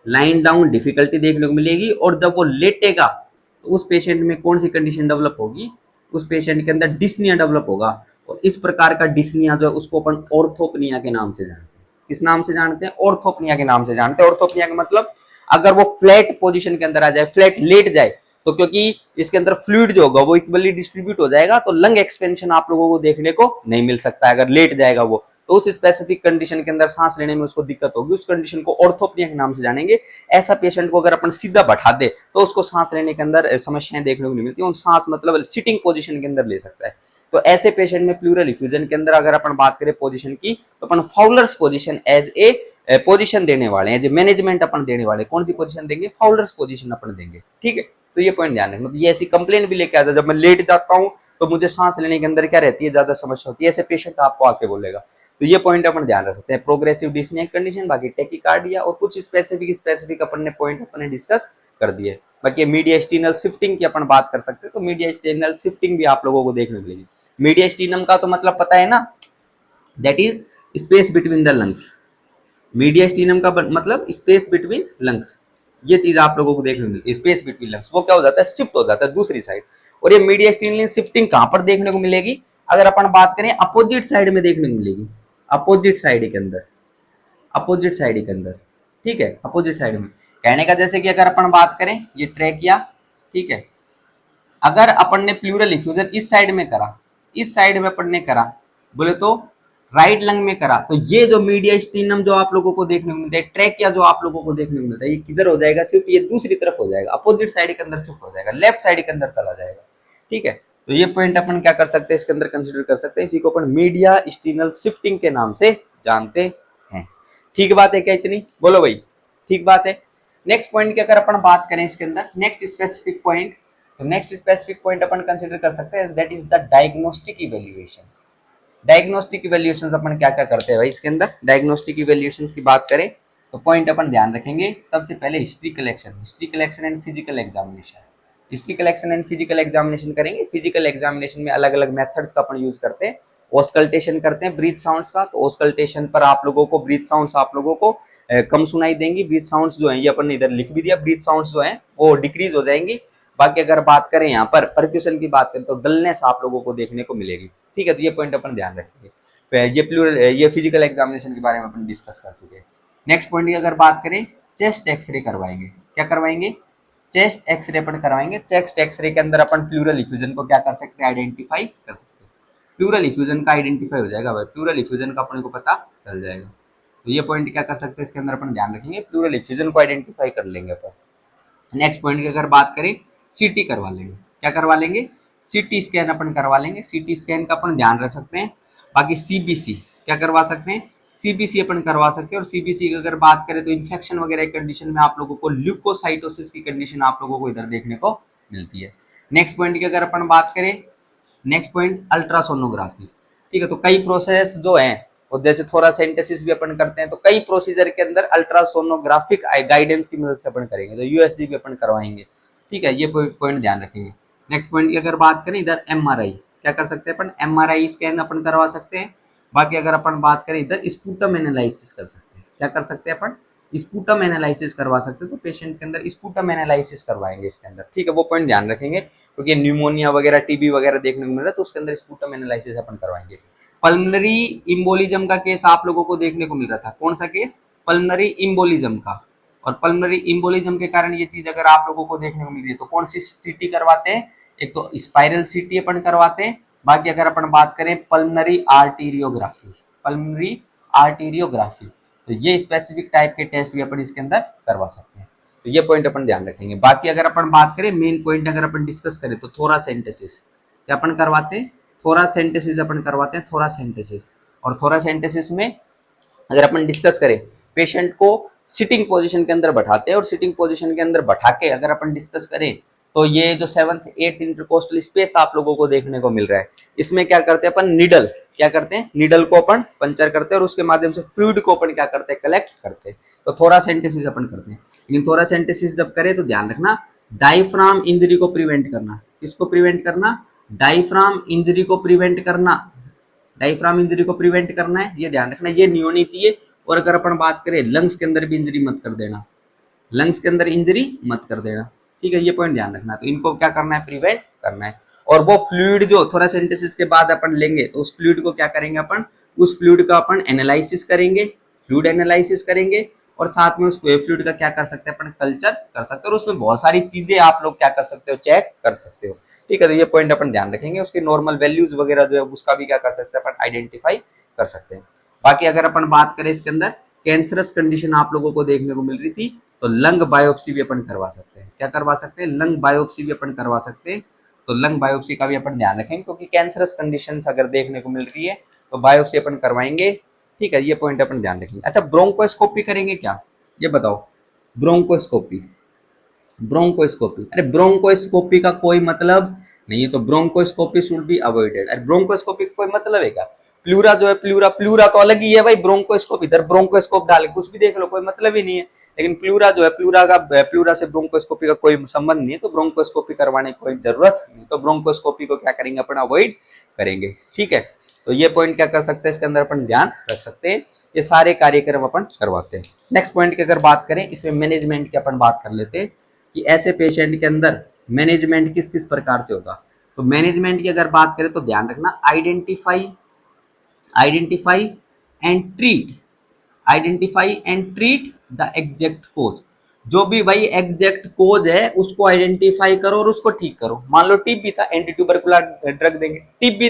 लाइन डाउन डिफिकल्टी देखने को मिलेगी। और जब वो लेटेगा तो उस पेशेंट में कौन सी कंडीशन डेवलप होगी? उस पेशेंट के अंदर डिस्निया डेवलप होगा, और इस प्रकार का डिस्निया जो है उसको अपन ऑर्थोपनिया के नाम से जानते हैं। किस नाम से जानते हैं? ऑर्थोपनिया के नाम से जानते हैं। ऑर्थोपनिया का मतलब अगर वो फ्लैट पोजीशन के अंदर आ जाए, फ्लैट लेट जाए, तो क्योंकि इसके अंदर फ्लूइड जो होगा वो इक्वली डिस्ट्रीब्यूट हो जाएगा, तो लंग एक्सपेंशन आप लोगों को देखने को नहीं मिल सकता है अगर लेट जाएगा वो, तो उस स्पेसिफिक कंडीशन के अंदर सांस लेने में उसको दिक्कत होगी, उस कंडीशन को ऑर्थोपनिया के नाम से जानेंगे। ऐसा पेशेंट को अगर अपन सीधा बैठा दे तो उसको सांस लेने के अंदर समस्याएं देखने को नहीं मिलती, और सांस मतलब सिटिंग पोजीशन के अंदर ले सकता है। तो ऐसे पेशेंट में प्लूरल इफ्यूजन के अंदर अगर अपन बात करें पोजीशन की, तो अपन Fowler's position as a position देने वाले हैं, जो मैनेजमेंट अपन देने वाले, कौन सी पोजीशन देंगे? फाउलर्स पोजीशन अपन देंगे, ठीक है। तो ये पॉइंट ध्यान रखना। ये ऐसी कंप्लेन भी लेके आता है, जब मैं लेट जाता हूँ तो मुझे सांस लेने के अंदर क्या रहती है, ज्यादा समस्या होती है, ऐसे पेशेंट आपको आके बोलेगा। तो ये पॉइंट अपन ध्यान रख सकते हैं, प्रोग्रेसिव डिस्निया कंडीशन, बाकी टेकिकार्डिया और कुछ स्पेसिफिक अपन ने पॉइंट अपन ने डिस्कस कर दिए। बाकी मीडिया स्टीनल शिफ्टिंग की अपन बात कर सकते हैं, तो मीडिया स्टीनल शिफ्टिंग भी आप लोगों को देखने मिलेगी। मीडिया स्टीनम का तो मतलब पता है ना, that is space between the lungs. Mediastinum का मतलब स्पेस बिटवीन लंग्स, ये चीज आप लोगों को देखने मिलती है। स्पेस बिटवीन लंग्स वो क्या हो जाता है? शिफ्ट हो जाता है दूसरी साइड। और ये मीडिया स्टीनल शिफ्टिंग कहां पर देखने को मिलेगी? अगर अपन बात करें अपोजिट साइड में देखने को मिलेगी, अपोजिट साइड के अंदर, अपोजिट साइड के अंदर, ठीक है, अपोजिट साइड में। कहने का जैसे कि अगर अपन बात करें ये ट्रैकिया, ठीक है, अगर अपन ने प्लूरल इफ्यूजन इस साइड में करा, इस साइड में अपन ने करा बोले तो राइट लंग में करा, तो ये जो मीडिया स्टीनम जो आप लोगों को देखने को मिलता है, ट्रैकिया जो आप लोगों को देखने को मिलता है, ये किधर हो जाएगा? शिफ्ट ये दूसरी तरफ हो जाएगा, अपोजिट साइड के अंदर शिफ्ट हो जाएगा, लेफ्ट साइड के अंदर चला जाएगा, ठीक है। तो ये पॉइंट अपन क्या कर सकते हैं इसके अंदर कंसिडर कर सकते हैं, इसी को अपन मीडिया स्टीनल शिफ्टिंग के नाम से जानते हैं। ठीक बात है क्या इतनी? बोलो भाई, ठीक बात है। नेक्स्ट पॉइंट की अगर अपन बात करें इसके अंदर, नेक्स्ट स्पेसिफिक पॉइंट, तो नेक्स्ट स्पेसिफिक पॉइंट अपन कंसिडर कर सकते हैं, that is the diagnostic evaluations. Diagnostic evaluations अपन क्या क्या करते हैं भाई इसके अंदर? डायग्नोस्टिक इवैल्यूएशंस की बात करें तो पॉइंट अपन ध्यान रखेंगे, सबसे पहले history collection and physical examination. History collection and physical examination करेंगे। फिजिकल एग्जामिनेशन में अलग अलग मेथड्स का अपन यूज करते हैं। ऑस्कल्टेशन करते हैं ब्रीथ साउंड्स का, तो ऑस्कल्टेशन पर आप लोगों को ब्रीथ साउंड्स आप लोगों को कम सुनाई देंगी। ब्रीथ साउंड्स जो है ये अपन ने इधर लिख भी दिया, ब्रीथ साउंड्स जो है वो डिक्रीज हो जाएंगी। बाकी अगर बात करें यहाँ पर परक्यूशन की बात करें तो डलनेस आप लोगों को देखने को मिलेगी, ठीक है। तो ये पॉइंट अपन ध्यान रखेंगे। ये फिजिकल एग्जामिनेशन के बारे में अपन डिस्कस कर चुके हैं। नेक्स्ट पॉइंट की अगर बात करें, चेस्ट एक्सरे करवाएंगे। क्या करवाएंगे? चेस्ट एक्सरे अपन करवाएंगे। चेस्ट एक्सरे के अंदर अपन प्लूरल इफ्यूजन को क्या कर सकते हैं? आइडेंटिफाई कर सकते हैं। प्लूरल इफ्यूजन का आइडेंटिफाई हो जाएगा भाई, प्लूरल इफ्यूजन का अपने को पता चल जाएगा। तो ये पॉइंट क्या कर सकते हैं इसके अंदर अपन ध्यान रखेंगे, प्लूरल इफ्यूजन को आइडेंटिफाई कर लेंगे अपन। नेक्स्ट पॉइंट की अगर बात करें, सीटी करवा लेंगे। क्या करवा लेंगे? सीटी स्कैन अपन करवा लेंगे। सीटी स्कैन का अपन ध्यान रख सकते हैं। बाकी सीबीसी क्या करवा सकते हैं? सीबीसी अपन करवा सकते हैं। और सीबीसी की अगर बात करें तो इन्फेक्शन वगैरह की कंडीशन में आप लोगों को ल्यूकोसाइटोसिस की कंडीशन आप लोगों को इधर देखने को मिलती है। नेक्स्ट पॉइंट की अगर अपन बात करें, नेक्स्ट पॉइंट अल्ट्रासोनोग्राफी, ठीक है। तो कई प्रोसेस जो है, और जैसे थोड़ा सेंटेसिस भी अपन करते हैं, तो कई प्रोसीजर के अंदर अल्ट्रासोनोग्राफिक गाइडेंस की मदद से अपन करेंगे। तो यूएसजी भी अपन करवाएंगे, ठीक है। ये पॉइंट ध्यान रखेंगे। नेक्स्ट पॉइंट की अगर बात करें, इधर एमआरआई क्या कर सकते हैं अपन? एमआरआई स्कैन अपन करवा सकते हैं। बाकी अगर अपन बात करें, इधर स्पूटम एनालिसिस कर सकते हैं। क्या कर सकते हैं अपन? स्पूटम एनालिसिस करवा सकते हैं। तो पेशेंट के अंदर स्पूटम एनालिसिस करवाएंगे इसके अंदर, ठीक है। वो पॉइंट ध्यान रखेंगे, क्योंकि न्यूमोनिया वगैरह टीबी वगैरह देखने को मिल रहा है, तो उसके अंदर स्पूटम एनालिसिस अपन करवाएंगे। पल्मनरी इम्बोलिज्म का केस आप लोगों को देखने को मिल रहा था। कौन सा केस? पल्मनरी इम्बोलिज्म का। और पल्मनरी इम्बोलिज्म के कारण ये चीज अगर आप लोगों को देखने को मिल रही है, तो कौन सी सीटी करवाते हैं? एक तो स्पाइरल सीटी अपन करवाते हैं। बाकी अगर अपन बात करें पल्मनरी आर्टीरियोग्राफी, पल्मनरी आर्टीरियोग्राफी, तो ये स्पेसिफिक टाइप के टेस्ट भी अपन इसके अंदर करवा सकते हैं। तो ये पॉइंट अपन ध्यान रखेंगे। बाकी अगर अपन बात करें, मेन पॉइंट अगर अपन डिस्कस करें, तो थोरासेंटेसिस क्या अपन करवाते हैं? थोरासेंटेसिस अपन करवाते हैं, थोरासेंटेसिस। और थोरासेंटेसिस में अगर अपन डिस्कस करें, पेशेंट को सिटिंग पोजीशन के अंदर बैठाते हैं, और सिटिंग पोजीशन के अंदर बैठा के अगर अपन डिस्कस करें, तो ये जो 7th 8th इंटरकोस्टल स्पेस आप लोगों को देखने को मिल रहा है, इसमें क्या करते हैं अपन? निडल क्या करते हैं? निडल को अपन पंचर करते हैं, और उसके माध्यम से फ्लूइड को अपन क्या करते हैं? कलेक्ट करते हैं। तो थोरासेंटेसिस अपन करते हैं। लेकिन थोरासेंटेसिस जब करें तो ध्यान रखना, डायफ्राम इंजरी को प्रिवेंट करना। किसको प्रिवेंट करना? डायफ्राम इंजरी को प्रिवेंट करना। डायफ्राम इंजरी को प्रिवेंट करना है, ये ध्यान रखना, ये नहीं होनी चाहिए। और अगर अपन बात करें, लंग्स के अंदर भी इंजरी मत कर देना, लंग्स के अंदर इंजरी मत कर देना, ठीक है। ये पॉइंट ध्यान रखना। तो इनको क्या करना है? प्रिवेंट करना है। और वो फ्लूइड जो थोरासेंटेसिस के बाद अपन लेंगे तो उस फ्लूइड को क्या करेंगे अपन, उस फ्लूइड का अपन एनालिसिस करेंगे, फ्लूइड एनालिसिस करेंगे, और साथ में उस फ्लूइड का क्या कर सकते हैं अपन, कल्चर कर सकते हैं, और उसमें बहुत सारी चीजें आप लोग क्या कर सकते हो, चेक कर सकते हो। ठीक है, तो ये पॉइंट अपन ध्यान रखेंगे। उसके नॉर्मल वैल्यूज वगैरह जो है उसका भी क्या कर सकते हैं अपन, आइडेंटिफाई कर सकते हैं। बाकी अगर अपन बात करें इसके अंदर कैंसरस कंडीशन आप लोगों को देखने को मिल रही थी, तो लंग बायोप्सी भी अपन करवा सकते हैं। क्या करवा सकते हैं, लंग बायोप्सी भी अपन करवा सकते हैं। तो लंग बायोप्सी का भी अपन ध्यान रखेंगे, क्योंकि कैंसरस कंडीशन अगर देखने को मिल रही है तो बायोप्सी अपन करवाएंगे। ठीक है, ये पॉइंट अपन ध्यान रखेंगे। अच्छा, ब्रोंकोस्कोपी करेंगे क्या, ये बताओ। ब्रोंकोस्कोपी, ब्रोंकोस्कोपी, अरे ब्रोंकोस्कोपी का कोई मतलब नहीं है, तो ब्रोंकोस्कोपी शुड बी अवॉइडेड। अरे ब्रोंकोस्कोपी का कोई मतलब है क्या, प्लूरा जो है, प्लूरा प्लूरा तो अलग ही है भाई, ब्रोंकोस्कोप इधर ब्रोंकोस्कोप डाले कुछ भी देख लो, कोई मतलब ही नहीं है। लेकिन प्लूरा जो है, प्लूरा का, प्लूरा से ब्रोंकोस्कोपी का कोई संबंध नहीं है, तो ब्रोंकोस्कोपी करवाने की कोई जरूरत नहीं, तो ब्रोंकोस्कोपी को क्या करेंगे अपन, अवॉइड करेंगे। ठीक है, तो ये पॉइंट क्या कर सकते हैं, इसके अंदर अपन ध्यान रख सकते हैं। ये सारे कार्यक्रम अपन करवाते हैं। नेक्स्ट पॉइंट की अगर बात करें, इसमें मैनेजमेंट की अपन बात कर लेते हैं कि ऐसे पेशेंट के अंदर मैनेजमेंट किस किस प्रकार से होगा। तो मैनेजमेंट की अगर बात करें तो ध्यान रखना, identify, identify and treat, identify and treat the exact cause. जो भी भाई एग्जैक्ट कोज है उसको आइडेंटिफाई करो और उसको ठीक करो। मान लो टीबी था, एंटी ट्यूबरकुलर ड्रग देंगे। टीबी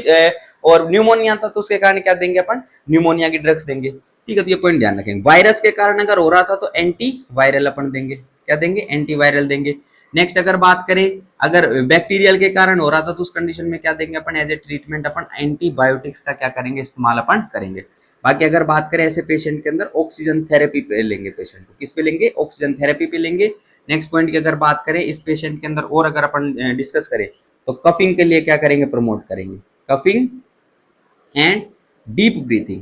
और न्यूमोनिया था तो उसके कारण क्या देंगे अपन, न्यूमोनिया की ड्रग्स देंगे। ठीक है, तो ये पॉइंट ध्यान रखेंगे। वायरस के कारण अगर हो रहा था तो एंटी वायरल अपन देंगे, क्या देंगे, एंटी वायरल देंगे। नेक्स्ट अगर बात करें, अगर बैक्टीरियल के कारण हो रहा था तो उस कंडीशन में क्या देंगे अपन, एज ए ट्रीटमेंट अपन एंटीबायोटिक्स का क्या करेंगे, इस्तेमाल अपन करेंगे। बाकी अगर बात करें ऐसे पेशेंट के अंदर ऑक्सीजन थेरेपी पे लेंगे, पेशेंट को किस पे लेंगे, ऑक्सीजन थेरेपी पे लेंगे। नेक्स्ट पॉइंट की अगर बात करें इस पेशेंट के अंदर और अगर अपन डिस्कस करें तो कफिंग के लिए क्या करेंगे, प्रमोट करेंगे, coughing and deep breathing,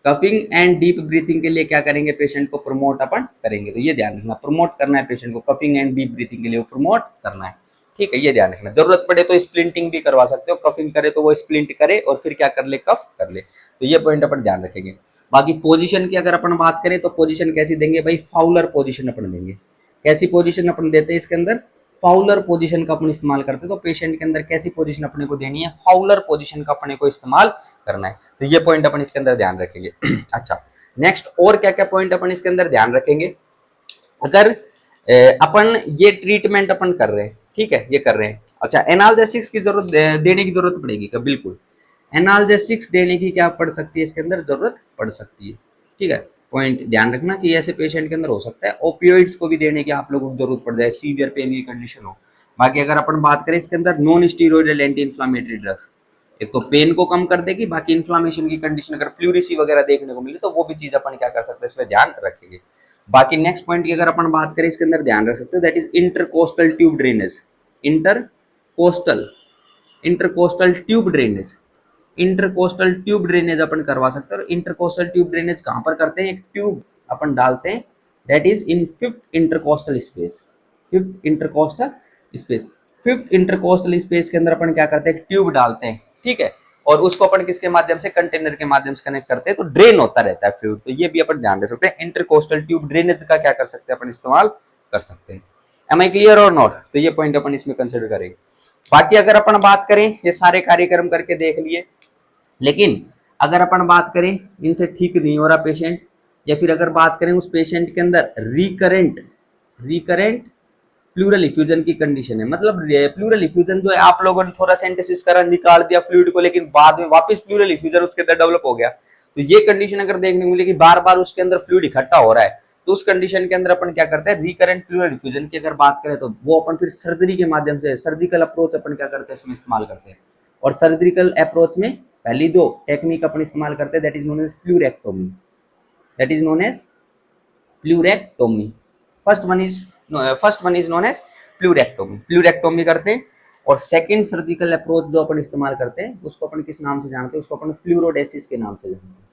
coughing and deep breathing के लिए क्या करेंगे, पेशेंट को प्रमोट अपन करेंगे। तो ये ध्यान रखना, प्रमोट करना है पेशेंट को, कफिंग एंड डीप ब्रीथिंग के लिए प्रमोट करना है। ठीक है, ये ध्यान रखना। जरूरत पड़े तो स्प्लिंटिंग भी करवा सकते हो, कफिंग करे तो वो स्प्लिंट करे और फिर क्या कर ले, कफ कर ले। तो ये पॉइंट अपन ध्यान रखेंगे। बाकी पोजीशन की अगर अपन बात करें तो पोजीशन कैसी देंगे भाई, फाउलर पोजीशन अपन देंगे। कैसी पोजीशन अपन देते हैं इसके अंदर, फाउलर पोजीशन का अपन इस्तेमाल करते हैं। तो पेशेंट के अंदर कैसी पोजीशन अपने को देनी है, फाउलर पोजीशन का अपने को इस्तेमाल करना है। तो ये पॉइंट अपन इसके अंदर ध्यान रखेंगे। अच्छा, नेक्स्ट और क्या क्या पॉइंट अपन इसके अंदर ध्यान रखेंगे, अगर अपन ये ट्रीटमेंट अपन कर रहे हैं, ठीक है, ये कर रहे हैं। अच्छा, एनाल्जेसिक्स की जरूरत देने की जरूरत पड़ेगी क्या, बिल्कुल एनाल्जेसिक्स देने की क्या पड़ सकती है, इसके अंदर जरूरत पड़ सकती है। ठीक है, पॉइंट ध्यान रखना कि ऐसे पेशेंट के अंदर हो सकता है ओपियोइड्स को भी देने की आप लोगों को जरूरत पड़ जाए, सीवियर पेन की कंडीशन हो। बाकी अगर अपन बात करें इसके अंदर non steroidal anti inflammatory drugs, एक तो पेन को कम कर देगी, बाकी इन्फ्लामेशन की कंडीशन अगर प्लूरिसी वगैरह देखने को मिले तो वो भी चीज अपन क्या कर सकते हैं, इसमें ध्यान रखेंगे। बाकी नेक्स्ट पॉइंट की अगर अपन बात करें इसके अंदर ध्यान रख सकते हैं, that is intercostal tube drainage, intercostal, intercostal tube drainage, intercostal tube drainage अपन करवा सकते हैं। और इंटरकोस्टल ट्यूब ड्रेनेज कहाँ पर करते हैं, एक ट्यूब अपन डालते हैं, that is in fifth intercostal space, fifth intercostal space, fifth intercostal space के अंदर अपन क्या करते हैं, एक ट्यूब डालते हैं। ठीक है, और उसको अपन किसके माध्यम से, कंटेनर के माध्यम से कनेक्ट करते हैं, तो ड्रेन होता रहता है फ्लूइड। तो ये भी अपन ध्यान दे सकते हैं, इंटरकोस्टल ट्यूब ड्रेनेज का क्या कर सकते हैं अपन, इस्तेमाल कर सकते हैं। एम आई क्लियर और नॉट, तो ये पॉइंट अपन इसमें कंसिडर करेंगे। बाकी अगर अपन बात करें, ये सारे कार्यक्रम करके देख लिए, लेकिन अगर अपन बात करें इनसे ठीक नहीं हो रहा पेशेंट, या फिर अगर बात करें उस पेशेंट के अंदर रिकरेंट, रिकरेंट प्लूरल इफ्यूजन की कंडीशन है, मतलब प्लूरल इफ्यूजन जो है आप लोगों ने थोड़ा सेंटेसिस करा, निकाल दिया फ्लूइड को, लेकिन बाद में वापस प्लूरल इफ्यूजन उसके अंदर डेवलप हो गया, तो ये कंडीशन अगर देखने को मिले कि बार बार उसके अंदर फ्लूइड इकट्ठा हो रहा है, तो उस कंडीशन के अंदर अपन क्या करते हैं, रिकरेंट प्लूरल इफ्यूजन की अगर बात करें तो वो अपन फिर सर्जरी के माध्यम से, सर्जिकल अप्रोच अपन क्या करते हैं, इसमें इस्तेमाल करते हैं। और सर्जिकल अप्रोच में पहली जो टेक्निक अपन इस्तेमाल करते हैं, that is known as pleurectomy, that is known as pleurectomy. First one is known as pleurectomy, pleurectomy करते हैं। और सेकंड सर्जिकल अप्रोच जो अपन इस्तेमाल करते हैं उसको अपन किस नाम से जानते हैं, उसको अपन फ्लूरोडेसिस के नाम से जानते हैं।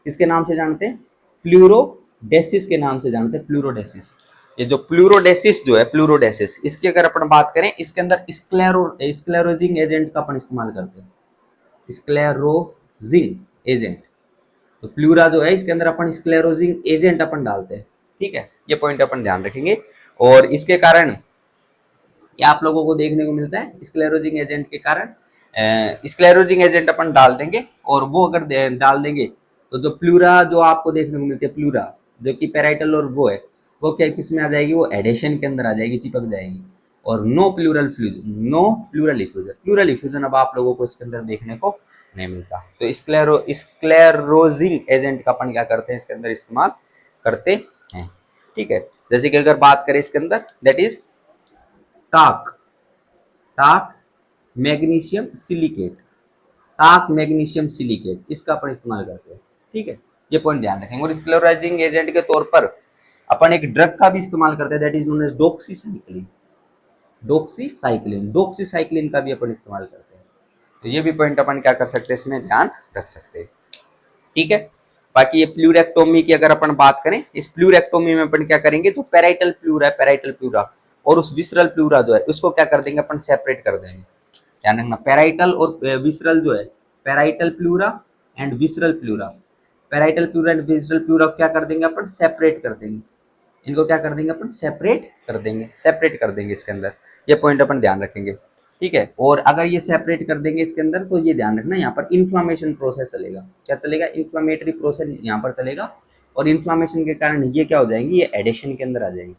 किसके नाम से जानते हैं, फ्लूरोडेसिस के नाम से जानते हैं, फ्लूरोडेसिस। ये जो फ्लूरोडेसिस जो है, फ्लूरोडेसिस, इसकी अगर अपन बात करें, इसके अंदर स्क्लेरोजिंग एजेंट का अपन इस्तेमाल करते हैं, स्क्लेरोजिंग एजेंट। तो प्लूरा जो है इसके अंदर अपन स्क्लेरोजिंग एजेंट अपन डालते हैं। ठीक है, ये पॉइंट अपन ध्यान रखेंगे। और इसके कारण ये आप लोगों को देखने को मिलता है स्क्लेरोजिंग एजेंट के कारण। स्क्लेरोजिंग एजेंट अपन डाल देंगे और वो अगर डाल देंगे तो जो प्लूरा जो आपको देखने को मिलती है, प्लूरा जो कि पेराइटल और वो है, वो क्या किस में आ जाएगी, वो एडेशन के अंदर आ जाएगी, चिपक जाएगी। और no pleural fusion, no pleural effusion, pleural effusion अब आप लोगों को इसके अंदर देखने को नहीं मिलता। तो स्क्लेरोजिंग एजेंट का अपन क्या करते हैं इसके अंदर इस्तेमाल करते हैं। ठीक है, जैसे कि अगर बात करें इसके अंदर that is talc, talc magnesium silicate, talc magnesium silicate, इसका अपन इस्तेमाल करते हैं। ठीक है, ये पॉइंट ध्यान रखेंगे। और स्क्लेरोजिंग एजेंट के तौर पर अपन एक ड्रग का भी इस्तेमाल करते हैं that is known as doxycycline, doxycycline, doxycycline का भी अपन इस्तेमाल करते हैं। तो ये भी पॉइंट अपन क्या कर सकते हैं इसमें ध्यान रख सकते हैं। ठीक है, बाकी ये प्लूरेक्टोमी की अगर अपन बात करें, इस प्लूरेक्टोमी में अपन क्या करेंगे, तो पेराइटल प्लूरा, पेराइटल प्लूरा और उस विसरल प्लूरा जो है उसको क्या कर देंगे अपन, सेपरेट कर देंगे। ध्यान रखना, पेराइटल और विसरल जो है, parietal pleura and visceral pleura, parietal pleura and visceral pleura क्या कर देंगे अपन, सेपरेट कर देंगे। इनको क्या कर देंगे अपन, सेपरेट कर देंगे, सेपरेट कर देंगे इसके अंदर। ये पॉइंट अपन ध्यान रखेंगे। ठीक है, और अगर ये सेपरेट कर देंगे इसके अंदर तो ये ध्यान रखना यहाँ पर इन्फ्लामेशन प्रोसेस चलेगा। क्या चलेगा, इन्फ्लामेटरी प्रोसेस यहाँ पर चलेगा। और इन्फ्लामेशन के कारण ये क्या हो जाएंगी, ये एडेशन के अंदर आ जाएंगी।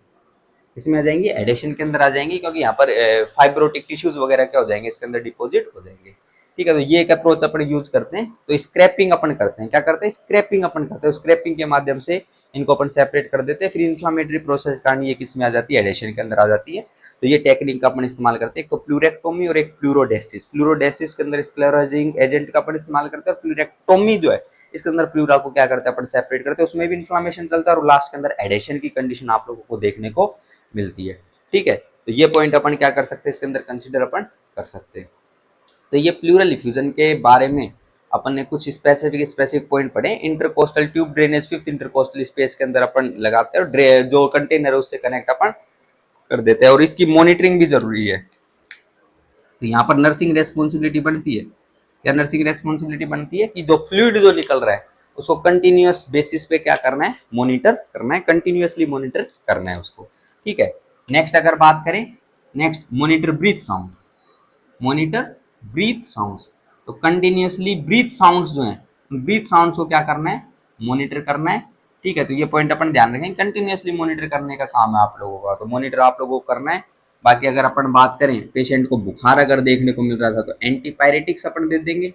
इसमें आ जाएंगी, एडेशन के अंदर आ जाएंगी, क्योंकि यहाँ पर फाइब्रोटिक टिश्यूज वगैरह क्या हो जाएंगे इसके अंदर डिपॉजिट हो जाएंगे। ठीक है, तो ये एक अप्रोच अपन यूज करते हैं। तो स्क्रैपिंग अपन करते हैं, क्या करते हैं, स्क्रैपिंग अपन करते हैं। स्क्रैपिंग के माध्यम से इनको अपन सेपरेट कर देते हैं। फिर इन्फ्लामेटरी प्रोसेस कारण ये किस में आ जाती है, एडेशन के अंदर आ जाती है। तो ये टेक्निक का अपन इस्तेमाल करते हैं, एक तो प्लूरेक्टोमी और एक प्लूरोडेसिस। प्लूरोडेसिस के अंदर स्क्लेरोजिंग एजेंट का अपन इस्तेमाल करते हैं, और प्लूरेक्टोमी जो है इसके अंदर प्लूरा को क्या करते हैं अपन, सेपरेट करते हैं। उसमें भी इन्फ्लामेशन चलता है और लास्ट के अंदर एडेशन की कंडीशन आप लोगों को देखने को मिलती है। ठीक है, तो ये पॉइंट अपन क्या कर सकते हैं इसके अंदर, कंसिडर अपन कर सकते हैं। तो ये प्लूरल इफ्यूजन के बारे में अपन ने कुछ स्पेसिफिक पॉइंट पढ़े। Intercostal tube drainage fifth intercostal space के अंदर अपन लगाते हैं और जो कंटेनर है उससे कनेक्ट अपन कर देते हैं, और इसकी मॉनिटरिंग भी जरूरी है। तो यहाँ पर नर्सिंग रेस्पॉन्सिबिलिटी बनती है। क्या नर्सिंग रेस्पॉन्सिबिलिटी बनती है कि जो फ्लूइड जो निकल रहा है उसको कंटिन्यूअस बेसिस पे क्या करना है, मॉनिटर करना है, कंटिन्यूअसली मॉनिटर करना है उसको। ठीक है, नेक्स्ट अगर बात करें, next monitor breath sound, monitor breath sounds. तो कंटिन्यूअसली ब्रीथ साउंड्स जो हैं, ब्रीथ साउंड्स को क्या करना है, मॉनिटर करना है। ठीक है, तो ये पॉइंट अपन ध्यान रखें, कंटिन्यूअसली मॉनिटर करने का काम है आप लोगों का, तो मॉनिटर आप लोगों को करना है। बाकी अगर अपन बात करें, पेशेंट को बुखार अगर देखने को मिल रहा था तो एंटीपायरेटिक्स अपन दे देंगे।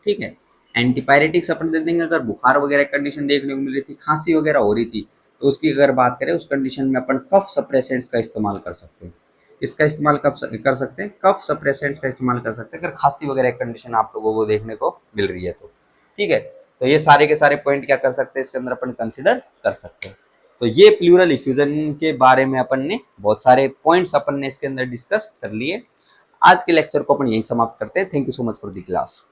ठीक है, एंटीपायरेटिक्स अपन दे देंगे। अगर बुखार वगैरह कंडीशन देखने को मिल रही थी, खांसी वगैरह हो रही थी, तो उसकी अगर बात करें उस कंडीशन में अपन कफ सप्रेसेंट्स का इस्तेमाल कर सकते हैं। इसका इस्तेमाल कब कर सकते हैं, कफ सप्रेसेंट्स का इस्तेमाल कर सकते हैं अगर खांसी वगैरह कंडीशन आप लोगों को देखने को मिल रही है तो। ठीक है, तो ये सारे के सारे पॉइंट क्या कर सकते हैं इसके अंदर अपन कंसिडर कर सकते हैं। तो ये प्लूरल इफ्यूजन के बारे में अपन ने बहुत सारे पॉइंट्स अपन ने इसके अंदर डिस्कस कर लिए। आज के लेक्चर को अपन यही समाप्त करते हैं। Thank you so much for the class.